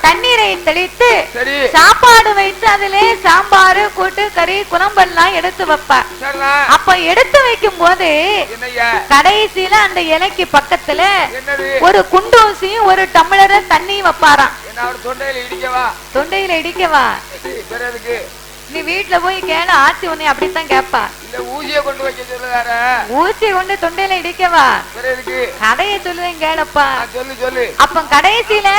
தண்ணீரை தெளித்து சாப்பாடு வைத்து அதிலே சாம்பாரு கூட்டு கறி குழம்பெல்லாம் எடுத்து வைப்பார். அப்ப எடுத்து வைக்கும் போது கடைசியில அந்த இலைக்கு பக்கத்துல ஒரு குண்டூசியும் ஒரு டம்ளர தண்ணி வைப்பாராம். தொண்டையில இடிக்கவா? நீ வீட்டுல போய் கேள, ஆட்சி உன்னை அப்படித்தான் கேப்பா. ஊசியை கொண்டு தொண்டையில இடிக்கவா? கதைய சொல்லுவேன் கேளப்பா. அப்ப கடைசியில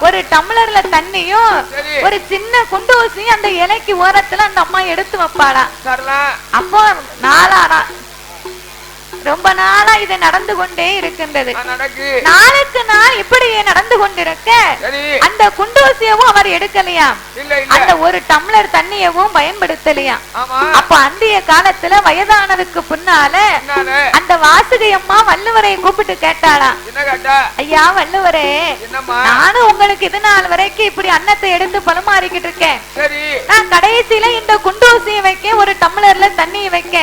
ஒரு டம்ளர்ல தண்ணியும் ஒரு சின்ன குண்டு ஊசியும் அந்த இலைக்கு ஓரத்துல அந்த அம்மா எடுத்து வைப்பாளா. அப்போ ரொம்ப நாளா இது நடந்து கொண்டே இருக்கின்றது. நடக்கு நாளுக்கு நாள் இப்படியே நடந்து கொண்டிருக்க அந்த குண்டூசியவும் அவர் எடுக்கலையாம். அந்த ஒரு டம்ளர் தண்ணியவும் பயன்படுத்தலையாம். அப்ப அந்திய காலத்துல வயதானதுக்கு பின்னால அந்த வாசுகி அம்மா வள்ளுவரை கூப்பிட்டு கேட்டாளாம். ஐயா வள்ளுவரே, நானும் உங்களுக்கு இது நாள் வரைக்கும் இப்படி அன்னத்தை எடுத்து பலமாறிக்கிட்டு இருக்கேன். நான் கடைசியில இந்த குண்டூசியை வைக்க ஒரு டம்ளர்ல தண்ணியை வைக்க,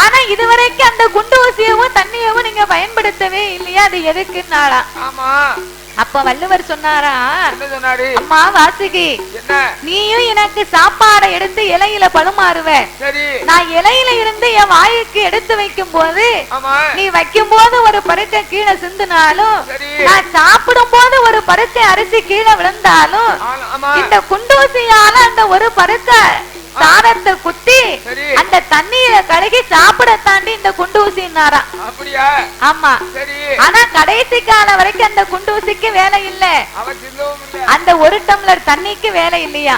ஆனா இதுவரைக்கும் அந்த குண்டூசியவும் தண்ணியவும் நீங்க பயன்படுத்தவே இல்லையா, அது எதுக்குன்னாளா? அப்ப வள்ளுவர் சொன்னாரா, அம்மா வாசுகி, நீயும் எனக்கு சாப்பாடை எடுத்து இலையில பழுமாறுவ, நான் இலையில இருந்து என் வாய்க்கு எடுத்து வைக்கும் போது நீ வைக்கும் போது ஒரு பருக்கை கீழே சிந்தினாலும், நான் சாப்பிடும் போது ஒரு பருக்கை அரிசி கீழே விழுந்தாலும், இந்த குண்டூசியால அந்த ஒரு பருக்கை சாரத்தை குத்தி அந்த தண்ணீரை கழுகி சாப்பிட தாண்டி இந்த குண்டூசினாரா. ஆமா, ஆனா கடைசி காலம் வரைக்கும் அந்த குண்டூசிக்கு வேலை இல்ல, அந்த ஒரு டம்ளர் தண்ணிக்கு வேலை இல்லையா.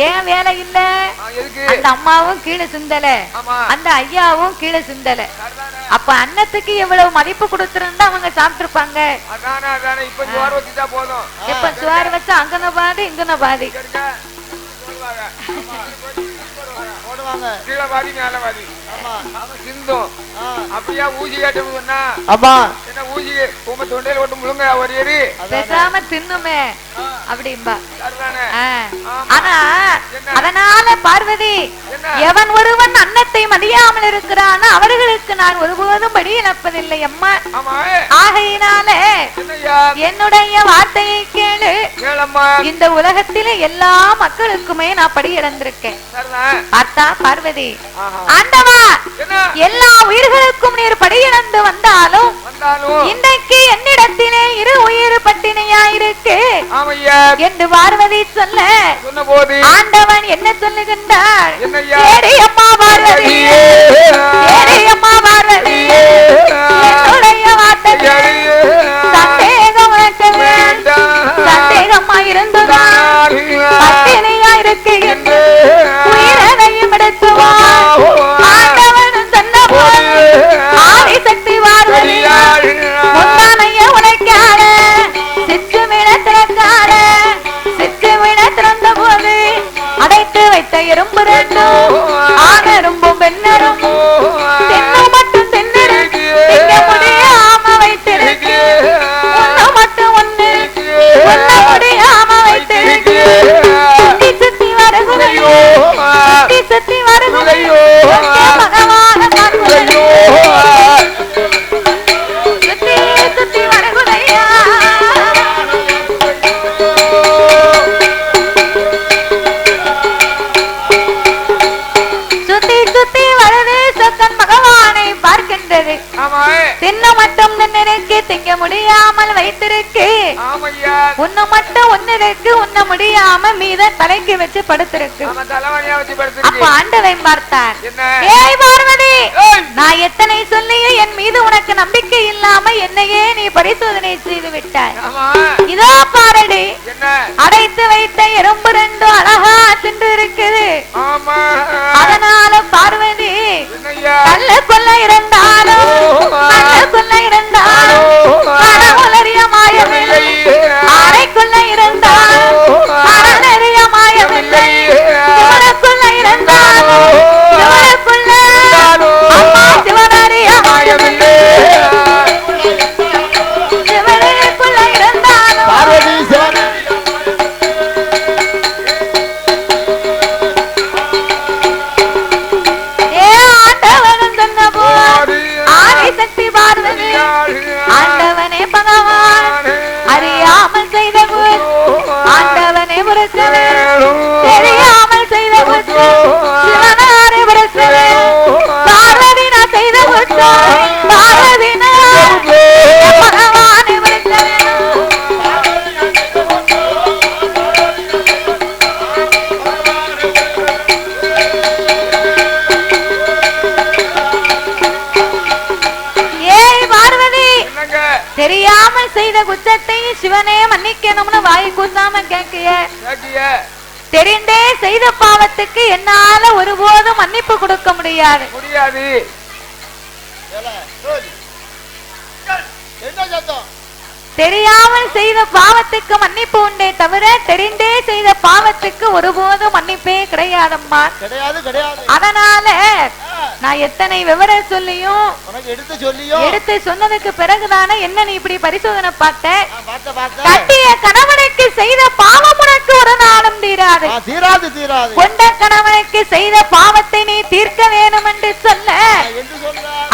ஏன் வேலை இல்ல? அந்த அம்மாவும் கீழே சிந்தல, அந்த ஐயாவும் கீழே சிந்தல. அப்ப அன்னத்துக்கு எவ்வளவு மதிப்பு கொடுத்திருந்தா அவங்க சாப்பிட்டுருப்பாங்க. இப்ப சுவார் வச்சா அங்கன பாதி இங்கன பாதி அப்படியா ஊசி கேட்டோம்னா என்ன ஊசி உங்க தொண்டையில ஓட்டு முழுங்க ஒரு எரி பேசாம தின்னுமே அப்படிம்பா. ஆனா அதனால பார்வதி, எவன் ஒருவன் அன்னத்தை மதியாமல் இருக்கிறானோ அவர்களுக்கு நான் ஒருபோதும் படி இழப்பதில்லை அம்மா. ஆகையினால என்னுடைய வார்த்தையை கேளு, இந்த உலகத்திலே எல்லா மக்களுக்குமே நான் படி இழந்திருக்கேன். பார்த்தா பார்வதி, ஆண்டவா, எல்லா உயிர்களுக்கும் நீர் படி இழந்து வந்தாலும் இன்றைக்கு என்னிடத்திலே இரு உயிர் பட்டினியா இருக்கு என்று பார்வதி சொல்ல, ஆண்டவன் என்ன சொல்லுகின்றார்? ஏடி அம்மா பார்வதி, ஏடி அம்மா பார்வதி, என்னுடைய வார்த்தையை சந்தேகம் உனக்கு வேண்டாம், சந்தேகமா இருந்துதான் பட்டினியா இருக்கு என்று உயிரையும் எடுத்துவா. ஆண்டவன் சொன்ன போது ஆதி சக்தி பார்வதி முந்தானைய உடைக்காத, சிற்று விட திறக்காத, சிற்று விட திறந்த போது அடைத்து வைத்த எறும்பு ரெண்டும் ஆணெரும்பும் பெண்ணெரும்பும் தென்னை மட்டும் தென்னிருக்கு திங்க முடியாம வைத்திருக்கு, ஒண்ணு மட்டும் ஒண்ணு ஒண்ண முடியாம வைத்திருக்கு. சுத்தி சுத்தி வருகுதையோ, சுத்தி சுத்தி வருகுதையோ பகவான பார்வதியோ, சுத்தி சுத்தி வருகுதையா. சுத்தி சுத்தி வருது சொக்கன் பகவானை பார்க்கின்றது. தின்ன மட்டும் நினைக்கு திங்க முடியாமல் வைத்திருக்கு, உன்ன மட்டும் ஒன்னிருக்கு உன்ன முடியாம மீத தலைக்கு வச்சு படுத்திருக்கு. அப்ப ஆண்டவை பார்த்தார், ஏய் பார்வதி, நான் எத்தனை சொல்லிய என் மீது உனக்கு நம்பிக்கை இல்லாம என்னையே நீ பரிசோதனை செய்து விட்டாய். இதோ பாரடி, அடைத்து வைத்த எறும்பு ரெண்டு அழகா தின்று இருக்குது. அதனால பார்வதி, கல்ல கொள்ள இருந்தாலும் கல்ல கொள்ள இருந்தாலும் அறவுலறிய மாயமில்லை, அறைக்குள்ள இருந்தாலும் அறநெறிய மாயமில்லை, சிவனுக்குள்ள இருந்தாலும் சிவனுக்குள்ள அம்மா சிவனறிய மாயமில்லை, சிவனுக்குள்ள இருந்தாலும் பார்வதி சிவன். சக்தி பார்வதி, ஆண்டவனே பகவான் அறியாமல் செய்த ஆண்டவனே புரட்சவே, தெரியாமல் செய்த சிவனாரே புரட்சவே, பார்வதி நான் செய்த பார்வதி பகவானே புரட்சவே. தெரியாமல் செய்த குற்றத்தை சிவனே மன்னிக்கணும்னு வாய் கூசாம கேட்கிய, தெரிந்தே செய்த பாவத்துக்கு என்னால ஒருபோதும் மன்னிப்பு கொடுக்க முடியாது. தெரியாமல் செய்த பாவத்துக்கு மன்னிப்பு உண்டே தவிர தெரிந்தே செய்த பாவத்துக்கு ஒருபோதும் மன்னிப்பே கிடையாதம்மா. அதனால நான் எத்தனை விவரம் சொல்லியும் எடுத்து சொன்னதுக்கு பிறகுதானே என்ன நீ இப்படி பரிசோதனை பார்த்த? கட்டிய கணவனுக்கு செய்த பாவம் உனக்கு ஒரு நாளும் தீராது. கொண்ட கணவனுக்கு செய்த பாவத்தை நீ தீர்க்க வேணும் என்று சொல்ல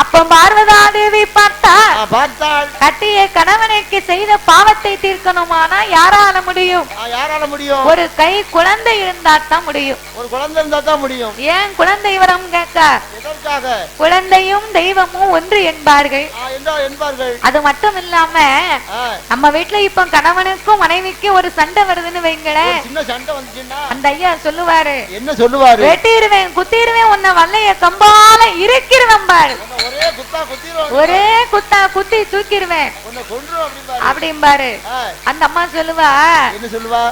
அப்ப பார்வதாதேவி பார்த்தாள். கட்டிய கணவனுக்கு செய்த பாவத்தை தீர்க்கணுமானா யாரால முடியும்? ஒரு கை குழந்தை இருந்தா தான் முடியும். ஏன் குழந்தை வரம் கேட்க? குழந்தையும் தெய்வமும் ஒன்று என்பார்கள். அது மட்டும் இல்லாம நம்ம வீட்டுல இப்ப கணவனுக்கும் மனைவிக்கும் ஒரு சண்டை வருதுன்னு வைங்களேன், அந்த ஐயா சொல்லுவாரு, என்ன சொல்லுவாரு? வெட்டிடுவேன், குத்திடுவேன், உன்னை வல்லைய கம்பால இருக்கிறவன் பாரு, ஒரே குத்தா குத்தி தூக்கிடுவேன் அப்படிம்பாரு. அந்த அம்மா சொல்லுவா, என்ன சொல்லுவா?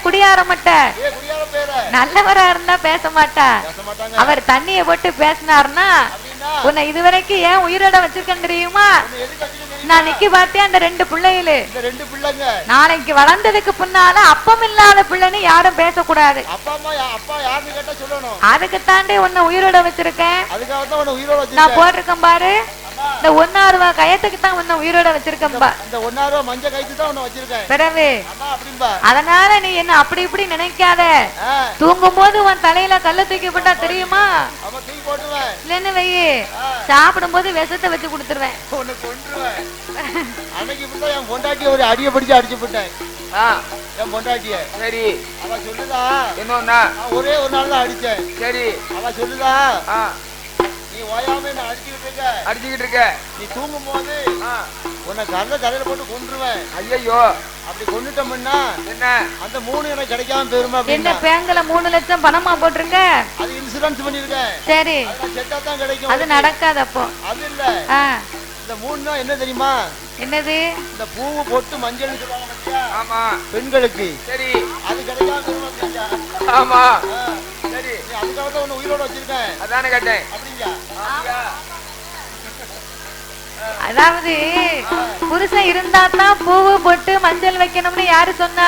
குடியார மாட்ட, நல்லவரா இருந்தா பேச மாட்டா. அவர் தண்ணிய போட்டு பேசினாருன்னா உன்னை இதுவரைக்கும் ஏன் உயிரோட வச்சிருக்கேன் தெரியுமா? நான் நிக்கி பார்த்தேன் அந்த ரெண்டு பிள்ளைகளு, நாளைக்கு வளர்ந்ததுக்கு பின்னால அப்பம் இல்லாத பிள்ளைன்னு யாரும் பேசக்கூடாது. அதுக்கு தாண்டி உன்னை உயிரோட வச்சிருக்கேன். நான் போட்டிருக்கேன் பாரு, இந்த 1 ரூபா கயத்துக்கு தான் உன்னை உயிரோட வச்சிருக்கேன்பா. பிறகு அதனால நீ என்ன அப்படி இப்படி நினைக்காத. தூங்கும் போது உன் தலையில கல்ல தூக்கி போட்டா தெரியுமா? இல்லன்னு வையே, சாப்பிடும் போது விஷத்தை வச்சு கொடுத்துருவேன். ஒரு அடிய பிடிச்சு அடிச்சு போட்டேன் என் பொண்டாட்டிய. சரி, அவ சொல்லுதா என்ன, ஒரே ஒரு நாள் தான் அடிச்சேன். சரி, அவ சொல்லுதா, நீ ஓயாம என்ன அடிச்சுக்கிட்டு இருக்க, நீ தூங்கும் போது உன்னை கல்ல தலையில போட்டு கொன்றுவேன். ஐயோ, அப்படி கொண்டுட்டோம்னா என்ன அந்த 3 எனக்கு கிடைக்காம போயிருமா? என்ன பேங்க்ல 3 லட்சம் பணமா போட்டுருங்க, அது இன்சூரன்ஸ் பண்ணிருக்கேன். சரி, செட்டா தான் கிடைக்கும். அது நடக்காது. அப்போ அது இல்ல, இந்த 3 என்ன தெரியுமா? என்னது? இந்த பூவு பொட்டு மஞ்சள் சொல்லுவாங்க பாத்தியா? ஆமா, பெண்களுக்கு. சரி, அது கிடைக்காம போயிருமா? ஆமா, சரி, அதுக்காக தான் உன்னை உயிரோட வச்சிருக்கேன். அதானே கேட்டேன். அப்படிங்க. அதாவது புருஷன் இருந்தா தான் பூவு போட்டு மஞ்சள் வைக்கணும்னு யாரு சொன்னா?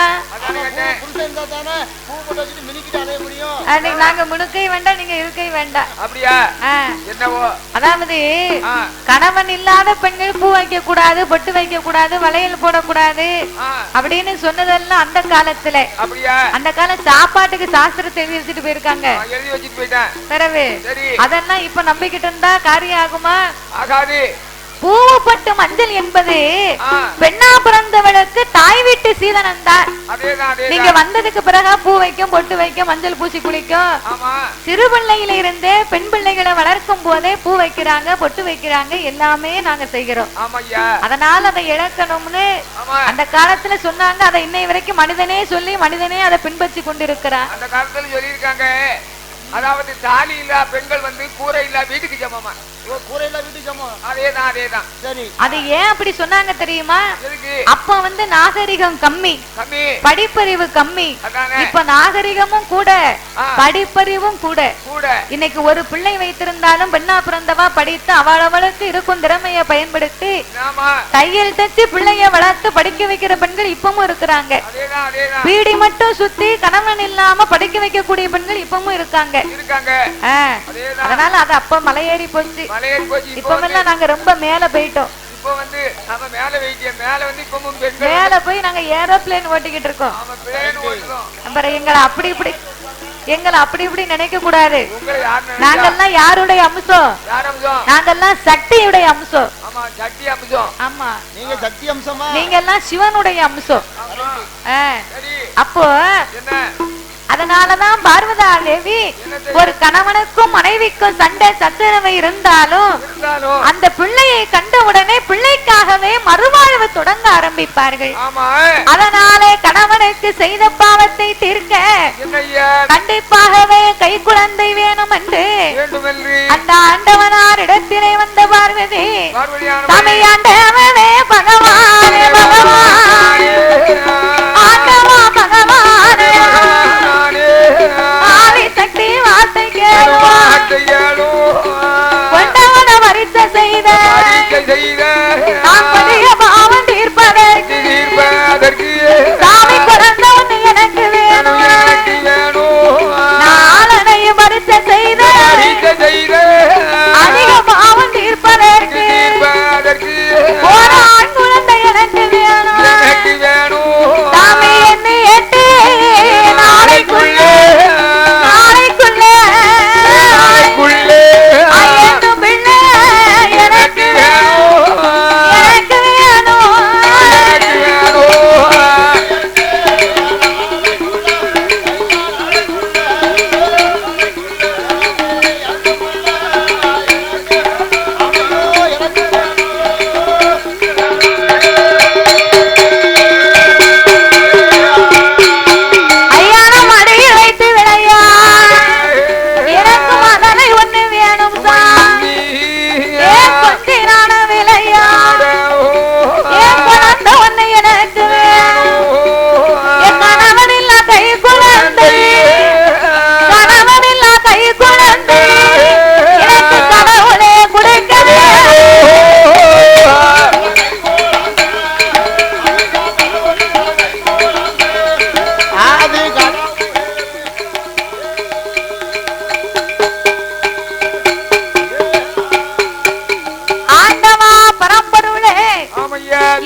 அன்னைக்கு நாங்க முழுக்கை வேண்டாம், நீங்க இருக்கை வேண்டாம். அப்படியா? என்னவோ, அதாவது கணவன் இல்லாத பெண்கள் பூ வைக்க கூடாது, பொட்டு வைக்க கூடாது, வளையல் போடக்கூடாது அப்படின்னு சொன்னதெல்லாம் அந்த காலத்துல. அப்படியா? அந்த கால சாப்பாட்டுக்கு சாஸ்திரத்தை எழுதி வச்சுட்டு போயிருக்காங்க. எழுதி வச்சுட்டு போயிட்டேன். பிறகு அதெல்லாம் இப்ப நம்பிக்கிட்டு இருந்தா காரியம் ஆகுமா? ஆகாது. பூவுப்பட்டு மஞ்சள் என்பது பெண்ணா பிறந்தவளுக்கு தாய் வீட்டு சீதனம் தான். நீங்க வந்ததுக்கு பிறகு பூ வைக்கும், பொட்டு வைக்கும், மஞ்சள் பூசி குளிக்கும். சிறு பிள்ளையில இருந்தே பெண் பிள்ளைகளை வளர்க்கும் போதே பூ வைக்கிறாங்க, பொட்டு வைக்கிறாங்க, எல்லாமே நாங்க செய்கிறோம். அதனால அதை இழக்கணும்னு அந்த காலத்துல சொன்னாங்க. அதை இன்னை வரைக்கும் மனிதனே சொல்லி மனிதனே அதை பின்பற்றி கொண்டிருக்கிறான். அந்த காலத்துல சொல்லியிருக்காங்க, அதாவது தாலி இல்ல பெண்கள் வந்து கூரை இல்ல வீட்டுக்கு சமமா. அது ஏன் அப்படி சொன்னாங்க தெரியுமா? அப்ப வந்து நாகரிகம் கம்மி, படிப்பறிவு கம்மி. இப்ப நாகரிகமும் கூட, படிப்பறிவும் கூட. இன்னைக்கு ஒரு பிள்ளை வைத்திருந்தாலும் பெண்ணா பிறந்தவா படித்து அவளுக்கு இருக்கும் திறமையை பயன்படுத்தி தையல் தச்சு பிள்ளைய வளர்த்து படிக்க வைக்கிற பெண்கள் இப்பவும் இருக்கிறாங்க. பீடி மட்டும் சுத்தி கணவன் இல்லாம படிக்க வைக்கக்கூடிய பெண்கள் இப்பவும் இருக்காங்க. அதனால அது அப்ப மலையேறி போச்சு. இப்ப நாங்க ரொம்ப மேல போயிட்டோம். இப்போ வந்து நாம மேல போய் நாங்க ஏரோப்ளேன் ஓட்டிக்கிட்டு இருக்கோம். எங்களை அப்படி இப்படி நினைக்க கூடாது. நாங்கெல்லாம் யாருடைய அம்சம்? நாங்கெல்லாம் சக்தியுடைய அம்சம். ஆமா, நீங்க சக்தி அம்சமா? நீங்க எல்லாம் சிவனுடைய அம்சம். அப்போ அதனாலதான் பார்வதா தேவி ஒரு கணவனுக்கும் மனைவிக்கும் சண்டை சச்சரவு இருந்தாலும் அந்த பிள்ளையை கண்டவுடனே பிள்ளைக்காகவே மறுவாழ்வு தொடங்க ஆரம்பிப்பார்கள். அதனாலே கணவனுக்கு செய்த பாவத்தை தீர்க்க கண்டிப்பாகவே கை குழந்தை வேணும் என்று அந்த ஆண்டவனார் இடத்திலே வந்த பார்வதி, தமிழாண்டவனே பகவானே, பகவானே ஆண்டவா பகவானே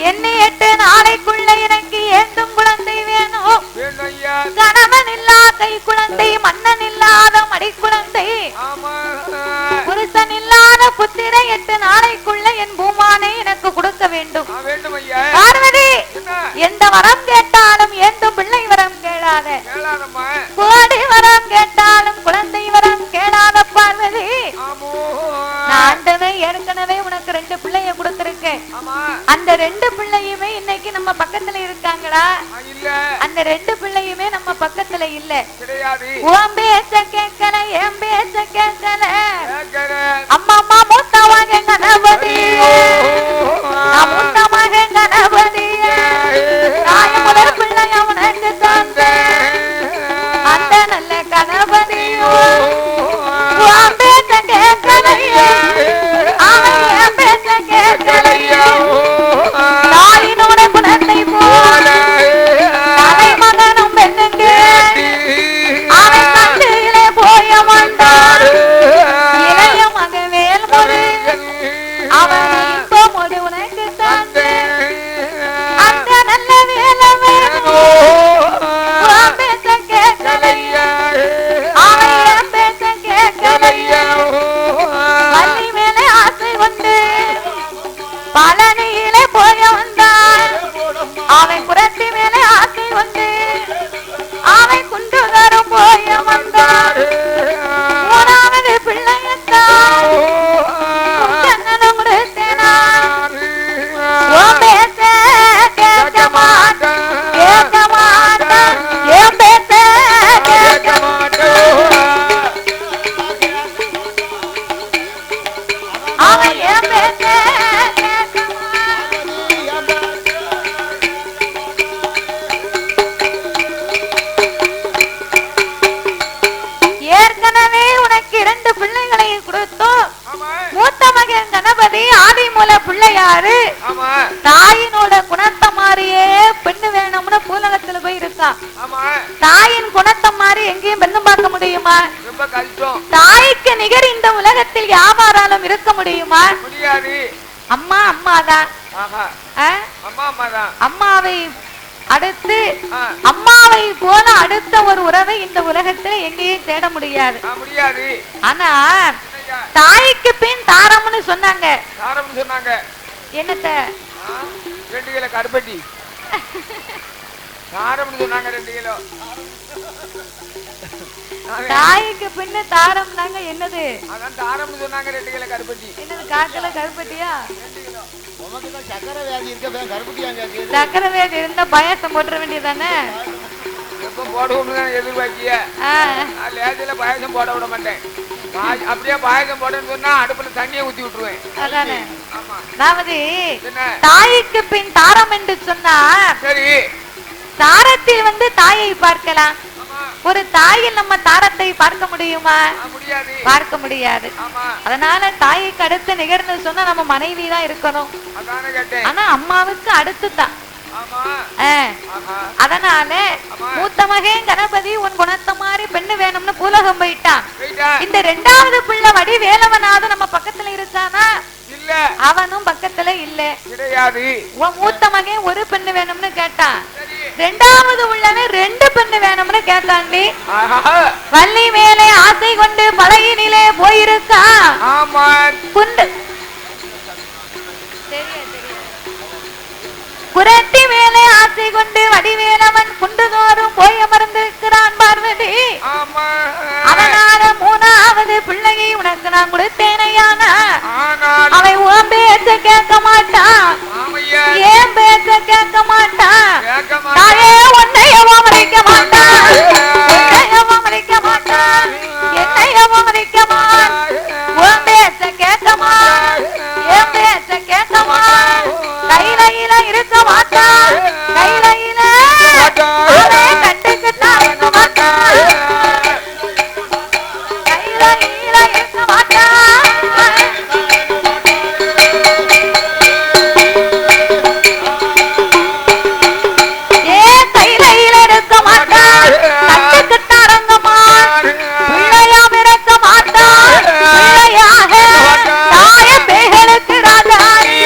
என்னை 8 நாளைக்குள்ள எனக்கு ஏந்தும் குழந்தை வேணும். கணவன் இல்லா கை குழந்தை, மன்னன் இல்லாத மடி குழந்தை, புருஷன் இல்லாத புத்திரை 8 நாளைக்குள்ள என் பூமானை எனக்கு கொடுக்க வேண்டும். பார்வதி, எந்த வரம் கேட்டாலும் ஏந்தும் பிள்ளை வரம் கேளாத, கோடி வரம் கேட்டாலும் குழந்தை வரம் கேளாத பார்வதி. ஆண்டவன் ஏற்கனவே உனக்கு 2 பிள்ளைய கொடுத்திருக்கேன். அந்த 2 பிள்ளையுமே இன்னைக்கு நம்ம பக்கத்துல இருக்காங்களா? அந்த 2 பிள்ளையுமே நம்ம பக்கத்துல இல்ல. உன் பேச்ச கேட்கல, என் பேச்ச கேட்கல. அம்மா அம்மா மூத்த மகன் கணபதி, மூத்த மகன் கணபதி, தாய் முதல் பிள்ளைய உனக்கு தந்த அந்த நல்ல கணபதியோ உன் பேச்ச கேட்கலையே, அவன் என் பேச்ச கேட்கலையே. தாயினோட குணத்தை போல தலை மகனும் பெண்ணுங்க அவன் கண்ணிலே போய வந்தார். இளைய மகவேல் முருகன் அவன் இன்பமோடு உனக்கு தந்து அந்த நல்ல வேலை வேணும். உன் பேச்ச கேட்கலையே, அவன் என் பேச்ச கேட்கலையே. வள்ளி மேலே ஆசை கொண்டு பழனியிலே போய வந்தான். அவன் புரட்சி மேலே ஆசை கொண்டு அவன் குண்டுகரும் போய வந்தான். 3வது பிள்ளையத்தான் கண்ணனும் கொடுத்தேனா. உன் பேச்ச கேட்க மாட்டான், கேட்க மாட்டான், என் பேச்ச கேட்க மாட்டான். அவன் என் பேச்ச கேட்க மாட்டான். ஏற்கனவே உனக்கு 2 பிள்ளைகளை கொடுத்தோம். மூத்த மகன் கணபதி ஆதிமூல பிள்ளையாரு தாயினோட குணத்தை மாறியே பெண்ணு வேணும்னு பூலகத்துல போய் இருக்கான். தாயின் குணத்தை மாறி எங்கேயும் பெண்ணு பார்க்க முடியுமா? தாய்க்கு நிகர் இந்த உலகத்தில் யாவாராலும் இருக்க முடியுமா? அம்மா அம்மாதான். அம்மாவை அடுத்து அம்மாவை போல அடுத்த ஒரு உறவை இந்த உலகத்துல எங்கேயும் தேட முடியாது. ஆனா தாய்க்கு பின் தாரம்னு சொன்னாங்க. என்னத்த 2 கிலோ கருப்பட்டி தாரம்னு சொன்னாங்க. 2 கிலோ தாய்க்கு பின்ன தாரம்னாங்க. என்னது? அதான் தாரம்னு சொன்னாங்க. 2 கிலோ கருப்பட்டி. என்னது காக்கல கருப்பட்டியா? சக்கரை வியாதி இருக்க கருப்பட்டியாங்க. சக்கரை வியாதி இருந்தா பாயாசம் போட்டுற வேண்டியதானே? எப்ப போடுவோம்னு எதிர்பார்க்கிய லேஜில பாயசம் போட விட மாட்டேன். அப்படியே பாயசம் போடன்னு சொன்னா அடுப்புல தண்ணியை ஊத்தி விட்டுருவேன். அதானே. அதாவது தாய்க்கு பின் தாரம் என்று சொன்னா சரி, தாரத்தில் வந்து தாயை பார்க்கலாம். ஒரு தாயில் நம்ம தாரத்தை பார்க்க முடியுமா? பார்க்க முடியாது. அதனால தாய்க்கு அடுத்து நிகர்ந்து சொன்னா நம்ம மனைவி தான் இருக்கணும். ஆனா அம்மாவுக்கு அடுத்து தான். அதனால மூத்த மகன் கணபதி உன் குணத்தை மாறி பெண்ணு வேணும்னு பூலகம் போயிட்டான். இந்த 2வது பிள்ளை வடி வேலவனாவது நம்ம பக்கத்துல இருக்கானா? அவனும் பக்கத்துல இல்ல. உன் மூத்த மகன் ஒரு பெண்ணு வேணும்னு கேட்டான். 2வது உள்ளவன் 2 பெண்ணு வேணும்னு கேட்டாண்டி. வள்ளி மேலே ஆசை கொண்டு பழையினிலே போயிருக்கான். குண்டு குரத்தி மேலே ஆசை கொண்டு வடிவேலவன் குண்டுதோறும் போய் அமர்ந்திருக்கிறான் பார்வதி. அதனால 3வது பிள்ளையை உனக்கு நான் கொடுத்தேனையான அவன் உன் பேச்ச கேட்க மாட்டான், ஏன் பேச்ச கேட்க மாட்டான். தாயே உன்னையவும் மறைக்க மாட்டான், என்னையவும் மறைக்க மாட்டான், என்னையவும் மறைக்க மாட்டான். உன் பேச்ச கேட்க மாட்டான், என் பேச்ச கேட்க மாட்டான். கையில இருக்க மாட்டான், கையில கட்டுக்கிட்டான் இருக்க மாட்டான், கையில இருக்க மாட்டான். கையில இருக்க மாட்டான், கட்டுக்கிட்ட அரங்கமான் பிள்ளையாம் இருக்க மாட்டான். பிள்ளையாக தாய பேர்களுக்கு ராஜாரி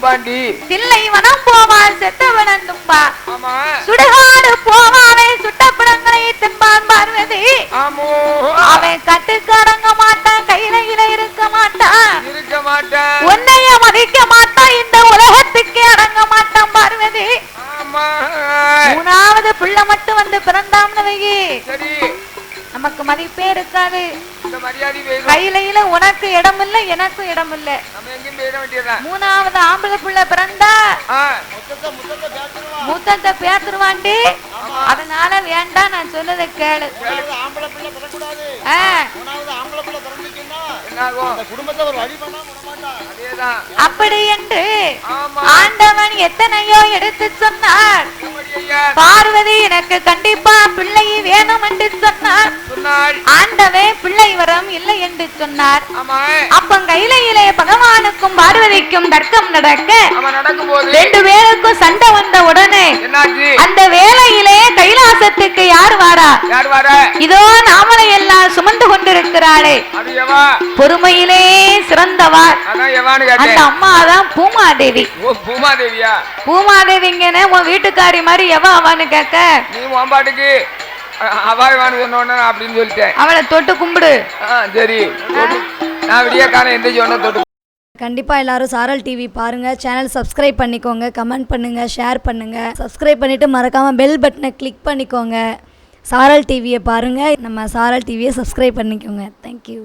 தும்பாண்டி தில்லை வனம் போவான் செத்தவனன் தும்பா ஆமா சுடுகாடு போவானே சுட்ட பிணங்களை திம்பான் பார்வதி ஆமோ அவன் கட்டுக்கு அடங்க மாட்டான் கையில இருக்க மாட்டான் உன்னைய மதிக்க மாட்டான் இந்த உலகத்துக்கே அடங்க மாட்டான் பார்வதி ஆமா மூணாவது பிள்ளை மட்டும் வந்து பிறந்தாம்னு வையி சரி நமக்கு மதிப்பே இருக்காது இந்த மரியாதை கையில உனக்கு இடம் இல்ல எனக்கு இடம் இல்ல நம்ம எங்கேயும் போயிட வேண்டியதுதான் மூணாவது ஆம்பளை பிள்ளை பிறந்தா முத்தத்தை பேத்துருவாண்டி அதனால வேண்டாம் நான் சொல்லதை கேளு ஆம்பளை பிள்ளை பெறக்கூடாது ஆம்பளை பிள்ளை பிறந்துச்சுன்னா குடும்பத்தை ஒரு வழி பண்ணா அதேதான் அப்படி என்று ஆண்டவன் எத்தனையோ எடுத்து சொன்னார் பார்வதி எனக்கு கண்டிப்பா பிள்ளை வேணும் என்று சொன்னார் ஆண்டவன் பிள்ளை வரம் இல்லை என்று சொன்னார் அப்ப கையிலே பகவானுக்கும் பார்வதிக்கும் தர்க்கம் நடக்க ரெண்டு பேருக்கும் சண்டை வந்த உடனே அந்த வேளையிலே கைலாசத்துக்கு யார் வாரா இதோ நாமளை எல்லாம் சுமந்து கொண்டிருக்கிறாளே பொறுமையிலே சிறந்தவார் அந்த அம்மா தான் பூமாதேவி பூமாதேவிங்கன்னு உன் வீட்டுக்காரி மாதிரி எவா அவான்னு கேட்க நீ உன் பாட்டுக்கு அவாய்வான்னு சொன்ன அப்படின்னு சொல்லிட்டேன் அவளை தொட்டு கும்பிடு சரி நான் விடியக்காரன் எந்த சொன்ன தொட்டு கண்டிப்பாக எல்லாரும் சாரல் டிவி பாருங்கள் சேனல் சப்ஸ்கிரைப் பண்ணிக்கோங்க கமெண்ட் பண்ணுங்கள் ஷேர் பண்ணுங்கள் சப்ஸ்கிரைப் பண்ணிவிட்டு மறக்காமல் பெல் பட்டனை கிளிக் பண்ணிக்கோங்க சாரல் டிவியை பாருங்கள் நம்ம சாரல் டிவியை சப்ஸ்கிரைப் பண்ணிக்கோங்க தேங்க்யூ